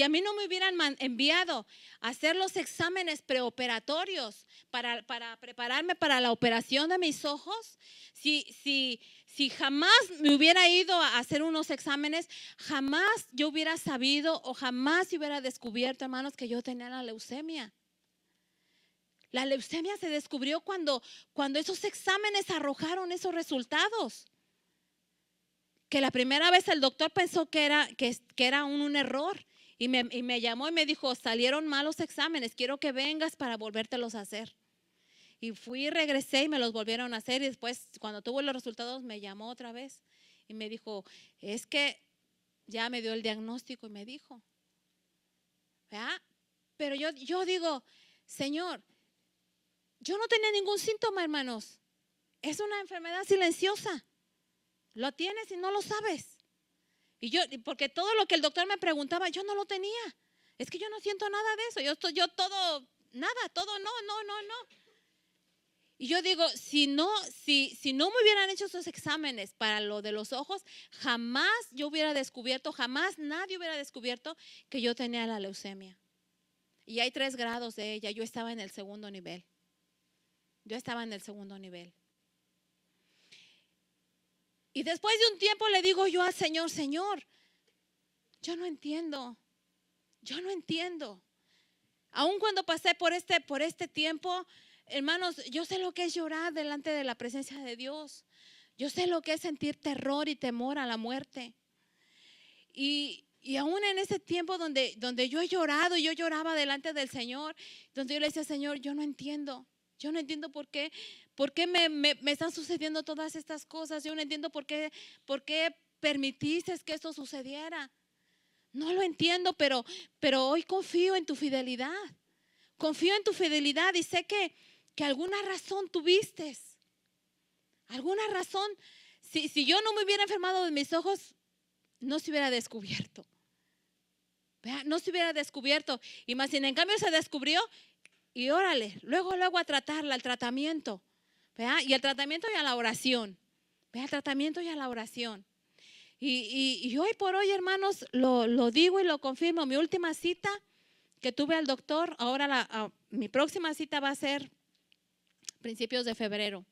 a mí no me hubieran enviado a hacer los exámenes preoperatorios para prepararme para la operación de mis ojos, si jamás me hubiera ido a hacer unos exámenes, jamás yo hubiera sabido o jamás hubiera descubierto, hermanos, que yo tenía la leucemia. La leucemia se descubrió cuando esos exámenes arrojaron esos resultados. Que la primera vez el doctor pensó que era un error y me llamó y me dijo, salieron malos exámenes, quiero que vengas para volvértelos a hacer. Y fui, regresé y me los volvieron a hacer y después cuando tuvo los resultados me llamó otra vez y me dijo, es que ya me dio el diagnóstico y me dijo, ¿verdad? Pero yo digo, Señor, yo no tenía ningún síntoma, hermanos. Es una enfermedad silenciosa. Lo tienes y no lo sabes. Porque todo lo que el doctor me preguntaba, yo no lo tenía. Es que yo no siento nada de eso. Todo no. Y yo digo, si no me hubieran hecho esos exámenes para lo de los ojos, jamás yo hubiera descubierto, jamás nadie hubiera descubierto que yo tenía la leucemia. Y hay 3 grados de ella. Yo estaba en el segundo nivel. Y después de un tiempo le digo yo al Señor, Señor, yo no entiendo. Aún cuando pasé por este tiempo, hermanos, yo sé lo que es llorar delante de la presencia de Dios. Yo sé lo que es sentir terror y temor a la muerte. Y aún en ese tiempo donde yo he llorado, yo lloraba delante del Señor, donde yo le decía, Señor, yo no entiendo por qué me están sucediendo todas estas cosas. Yo no entiendo por qué permitiste que esto sucediera. No lo entiendo, pero hoy confío en tu fidelidad. Confío en tu fidelidad y sé que alguna razón tuviste. Alguna razón. Si yo no me hubiera enfermado de mis ojos, no se hubiera descubierto. ¿Vea? No se hubiera descubierto. Y más sin en cambio se descubrió. Y órale, luego a tratarla, al tratamiento. ¿Vea? Y el tratamiento y a la oración. ¿Vea? El tratamiento y a la oración. Y hoy por hoy, hermanos, lo digo y lo confirmo. Mi última cita que tuve al doctor, ahora mi próxima cita va a ser principios de febrero.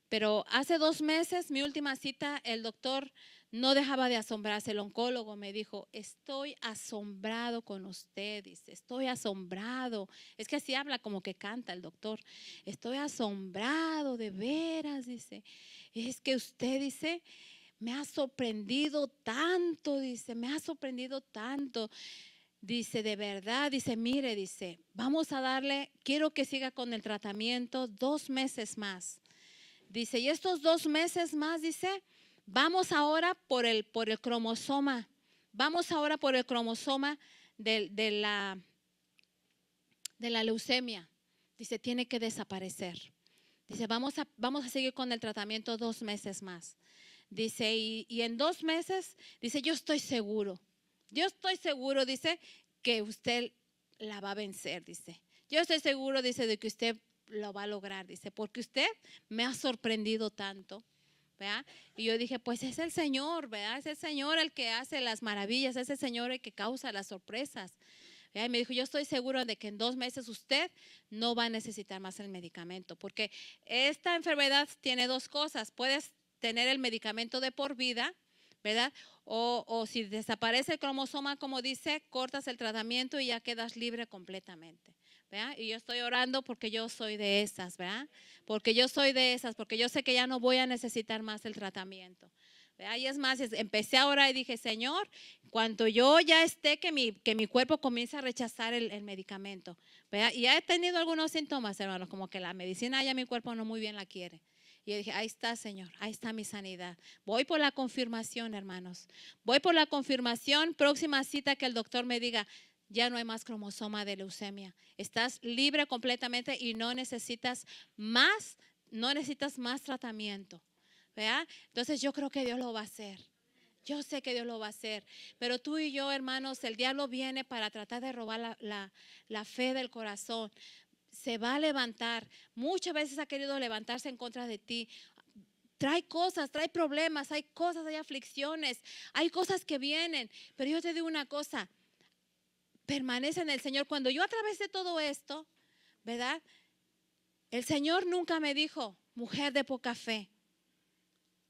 Pero hace 2 meses, mi última cita, el doctor no dejaba de asombrarse. El oncólogo me dijo, estoy asombrado con usted, dice, estoy asombrado. Es que así habla como que canta el doctor. Estoy asombrado, de veras, dice. Es que usted, dice, me ha sorprendido tanto, dice, me ha sorprendido tanto. Dice, de verdad, dice, mire, dice, vamos a darle, quiero que siga con el tratamiento 2 meses más. Dice, y estos 2 meses más, dice, vamos ahora por el cromosoma. Vamos ahora por el cromosoma de la leucemia. Dice, tiene que desaparecer. Dice, vamos a seguir con el tratamiento 2 meses más. Dice, y en 2 meses, dice, yo estoy seguro, dice, que usted la va a vencer, dice. Yo estoy seguro, dice, de que usted lo va a lograr, dice, porque usted me ha sorprendido tanto, ¿verdad? Y yo dije, pues es el Señor, ¿verdad? Es el Señor el que hace las maravillas, es el Señor el que causa las sorpresas. ¿Verdad? Y me dijo, yo estoy seguro de que en 2 meses usted no va a necesitar más el medicamento, porque esta enfermedad tiene 2 cosas. Puedes tener el medicamento de por vida, ¿verdad? O si desaparece el cromosoma, como dice, cortas el tratamiento y ya quedas libre completamente. ¿Verdad? Y yo estoy orando porque yo soy de esas, ¿verdad? Porque yo soy de esas, porque yo sé que ya no voy a necesitar más el tratamiento. ¿Verdad? Y es más, empecé a orar y dije, Señor, cuando yo ya esté, que mi cuerpo comience a rechazar el medicamento. ¿Verdad? Y ya he tenido algunos síntomas, hermanos, como que la medicina ya mi cuerpo no muy bien la quiere. Y yo dije, ahí está, Señor, ahí está mi sanidad. Voy por la confirmación, hermanos. Voy por la confirmación. Próxima cita que el doctor me diga, ya no hay más cromosoma de leucemia. Estás libre completamente y no necesitas más tratamiento. ¿Verdad? Entonces yo creo que Dios lo va a hacer. Yo sé que Dios lo va a hacer. Pero tú y yo, hermanos, el diablo viene para tratar de robar la fe del corazón. Se va a levantar. Muchas veces ha querido levantarse en contra de ti. Trae cosas, trae problemas, hay cosas, hay aflicciones, hay cosas que vienen. Pero yo te digo una cosa, permanece en el Señor. Cuando yo atravesé todo esto, ¿verdad? El Señor nunca me dijo, mujer de poca fe.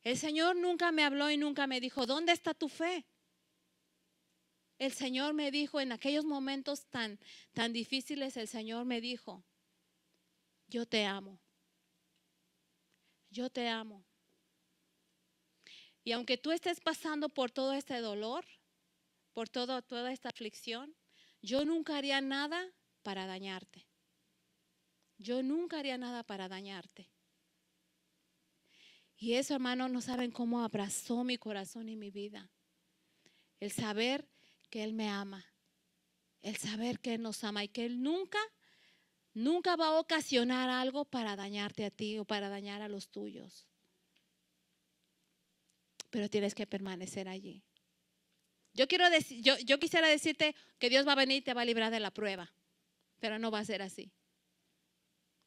El Señor nunca me habló y nunca me dijo, ¿dónde está tu fe? El Señor me dijo en aquellos momentos tan difíciles, el Señor me dijo, yo te amo. Yo te amo. Y aunque tú estés pasando por todo este dolor, por toda esta aflicción, yo nunca haría nada para dañarte. Yo nunca haría nada para dañarte. Y eso, hermano, no saben cómo abrazó mi corazón y mi vida. El saber que Él me ama. El saber que Él nos ama y que Él nunca va a ocasionar algo para dañarte a ti o para dañar a los tuyos. Pero tienes que permanecer allí. Yo quisiera decirte que Dios va a venir y te va a librar de la prueba, pero no va a ser así.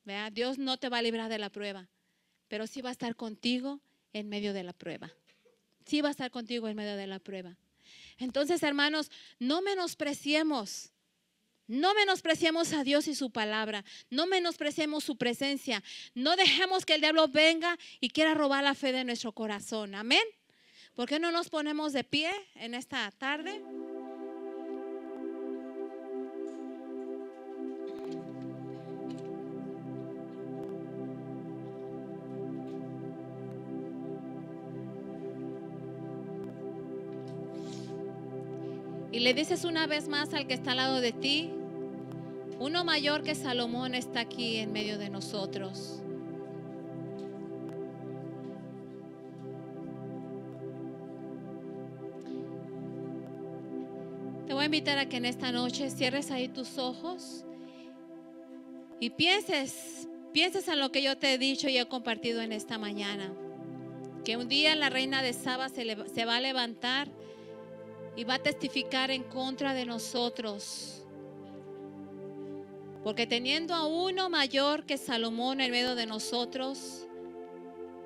¿Verdad? Dios no te va a librar de la prueba, pero sí va a estar contigo en medio de la prueba. Sí va a estar contigo en medio de la prueba. Entonces, hermanos, no menospreciemos a Dios y su palabra. No menospreciemos su presencia. No dejemos que el diablo venga y quiera robar la fe de nuestro corazón. Amén. ¿Por qué no nos ponemos de pie en esta tarde? Y le dices una vez más al que está al lado de ti: uno mayor que Salomón está aquí en medio de nosotros. Te voy a invitar a que en esta noche cierres ahí tus ojos y pienses en lo que yo te he dicho y he compartido en esta mañana. Que un día la reina de Saba se va a levantar y va a testificar en contra de nosotros. Porque teniendo a uno mayor que Salomón en medio de nosotros,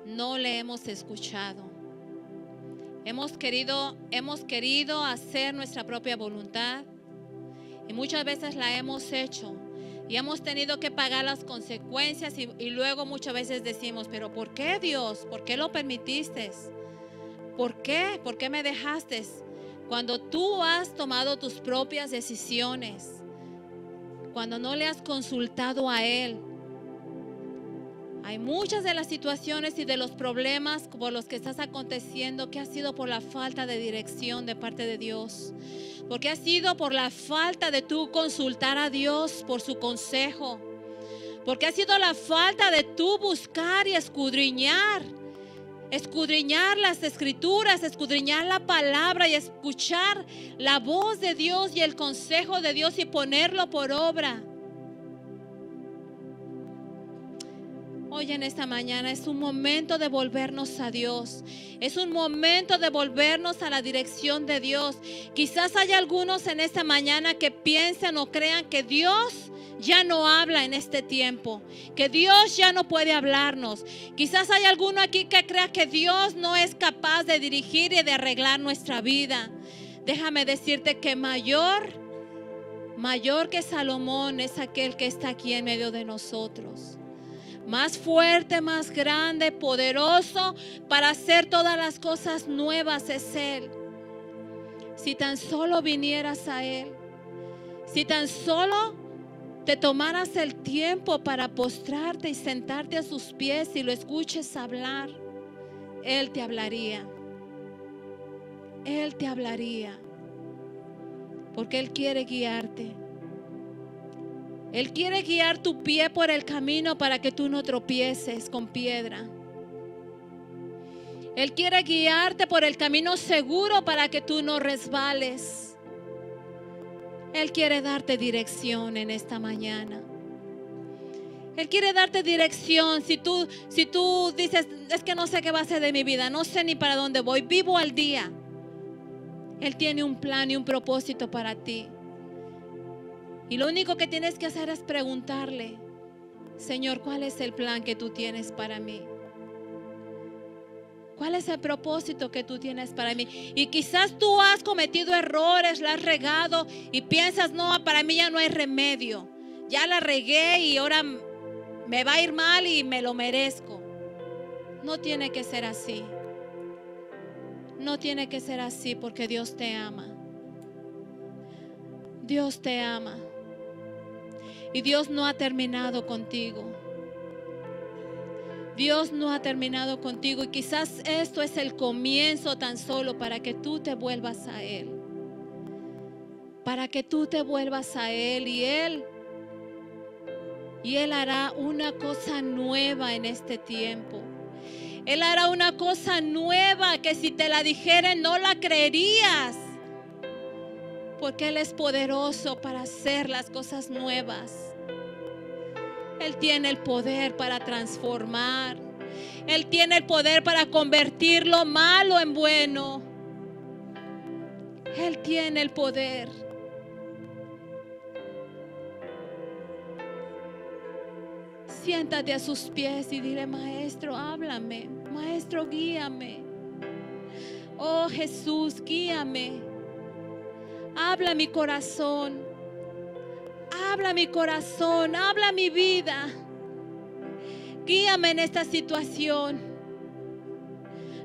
no le hemos escuchado. Hemos querido hacer nuestra propia voluntad y muchas veces la hemos hecho y hemos tenido que pagar las consecuencias y luego muchas veces decimos: pero ¿por qué, Dios? ¿Por qué lo permitiste? ¿Por qué? ¿Por qué me dejaste? Cuando tú has tomado tus propias decisiones, cuando no le has consultado a Él. Hay muchas de las situaciones y de los problemas por los que estás aconteciendo que ha sido por la falta de dirección de parte de Dios. Porque ha sido por la falta de tú consultar a Dios por su consejo. Porque ha sido la falta de tú buscar y escudriñar las escrituras, escudriñar la palabra y escuchar la voz de Dios y el consejo de Dios y ponerlo por obra. Hoy en esta mañana es un momento de volvernos a Dios. Es un momento de volvernos a la dirección de Dios. Quizás haya algunos en esta mañana que piensen o crean que Dios ya no habla en este tiempo, que Dios ya no puede hablarnos. Quizás hay alguno aquí que crea que Dios no es capaz de dirigir y de arreglar nuestra vida. Déjame decirte que mayor que Salomón es aquel que está aquí en medio de nosotros. Más fuerte, más grande, poderoso para hacer todas las cosas nuevas es Él. Si tan solo vinieras a Él, si tan solo te tomaras el tiempo para postrarte y sentarte a sus pies y lo escuches hablar, Él te hablaría. Él te hablaría. Porque Él quiere guiarte. Él quiere guiar tu pie por el camino para que tú no tropieces con piedra. Él quiere guiarte por el camino seguro para que tú no resbales. Él quiere darte dirección en esta mañana. Él quiere darte dirección. Si tú dices: es que no sé qué va a ser de mi vida, no sé ni para dónde voy, vivo al día. Él tiene un plan y un propósito para ti. Y lo único que tienes que hacer es preguntarle: Señor, ¿cuál es el plan que tú tienes para mí? ¿Cuál es el propósito que tú tienes para mí? Y quizás tú has cometido errores, la has regado y piensas: no, para mí ya no hay remedio. Ya la regué y ahora me va a ir mal y me lo merezco. No tiene que ser así. No tiene que ser así, porque Dios te ama. Dios te ama. Y Dios no ha terminado contigo. Dios no ha terminado contigo. Y quizás esto es el comienzo tan solo para que tú te vuelvas a Él. Para que tú te vuelvas a Él. Y Él hará una cosa nueva en este tiempo. Él hará una cosa nueva que si te la dijeren no la creerías. Porque Él es poderoso para hacer las cosas nuevas. Él tiene el poder para transformar. Él tiene el poder para convertir lo malo en bueno. Él tiene el poder. Siéntate a sus pies y dile: Maestro, háblame. Maestro, guíame. Oh Jesús, guíame. Habla mi corazón. Habla mi corazón. Habla mi vida. Guíame en esta situación.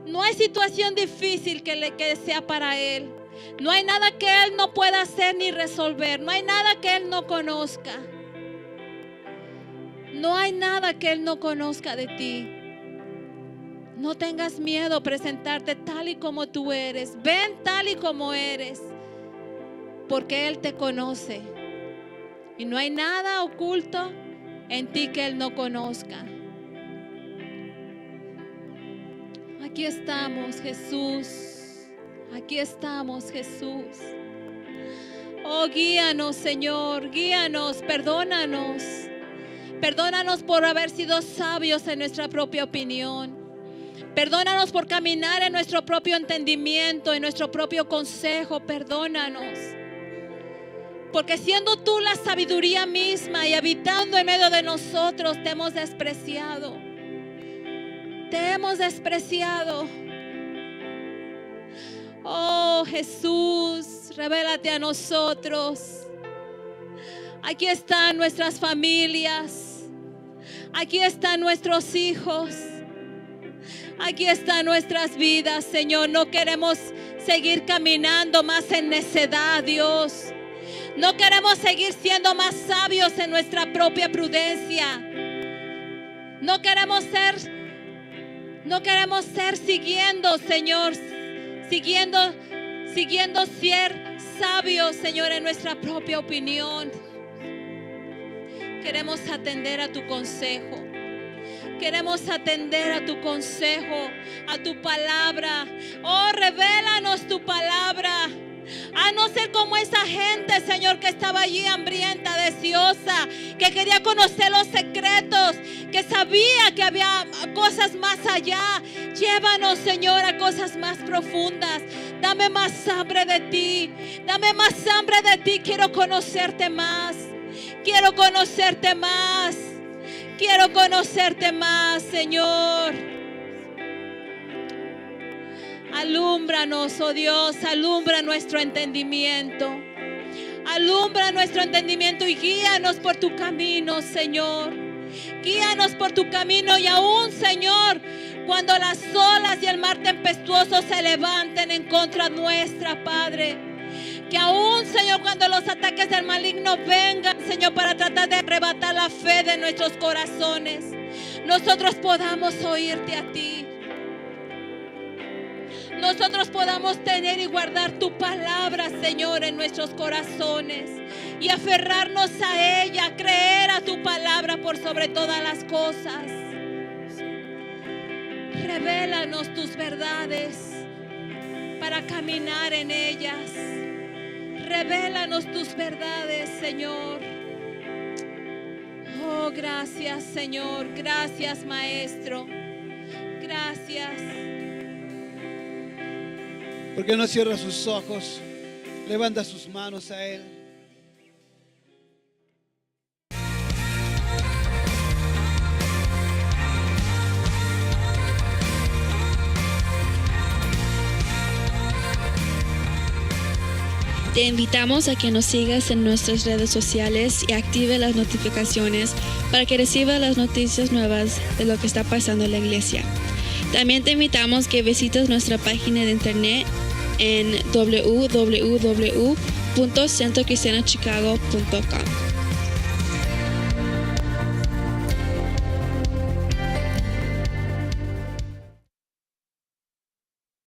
No hay situación difícil que sea para Él. No hay nada que Él no pueda hacer ni resolver. No hay nada que Él no conozca. No hay nada que Él no conozca de ti. No tengas miedo a presentarte tal y como tú eres. Ven tal y como eres. porque Él te conoce. Y no hay nada oculto en ti que Él no conozca. Aquí estamos, Jesús. Aquí estamos, Jesús. Oh, guíanos, Señor, guíanos, perdónanos. Perdónanos por haber sido sabios en nuestra propia opinión. Perdónanos por caminar en nuestro propio entendimiento, en nuestro propio consejo. Perdónanos. Porque siendo tú la sabiduría misma y habitando en medio de nosotros, te hemos despreciado. Te hemos despreciado. Oh, Jesús, revélate a nosotros. Aquí están nuestras familias. Aquí están nuestros hijos. Aquí están nuestras vidas, Señor. No queremos seguir caminando más en necedad, Dios. No queremos seguir siendo más sabios en nuestra propia prudencia. No queremos ser siguiendo, Señor, siguiendo ser sabios, Señor, en nuestra propia opinión. Queremos atender a tu consejo. Queremos atender a tu consejo, a tu palabra. Oh, revélanos tu palabra. A no ser como esa gente, Señor, que estaba allí hambrienta, deseosa, que quería conocer los secretos, que sabía que había cosas más allá. Llévanos, Señor, a cosas más profundas. Dame más hambre de ti. Dame más hambre de ti. Quiero conocerte más. Quiero conocerte más. Quiero conocerte más, Señor. Alúmbranos, oh Dios, alumbra nuestro entendimiento. Alumbra nuestro entendimiento y guíanos por tu camino, Señor. Guíanos por tu camino y aún, Señor, cuando las olas y el mar tempestuoso se levanten en contra nuestra, Padre. Que aún, Señor, cuando los ataques del maligno vengan, Señor, para tratar de arrebatar la fe de nuestros corazones, nosotros podamos oírte a ti. Nosotros podamos tener y guardar tu palabra, Señor, en nuestros corazones y aferrarnos a ella, creer a tu palabra por sobre todas las cosas. Revélanos tus verdades para caminar en ellas. Revélanos tus verdades, Señor. Oh, gracias, Señor. Gracias, Maestro. Gracias. ¿Por qué no cierra sus ojos? Levanta sus manos a Él. Te invitamos a que nos sigas en nuestras redes sociales y active las notificaciones para que reciba las noticias nuevas de lo que está pasando en la iglesia. También te invitamos que visites nuestra página de internet en www.centrocristianochicago.com.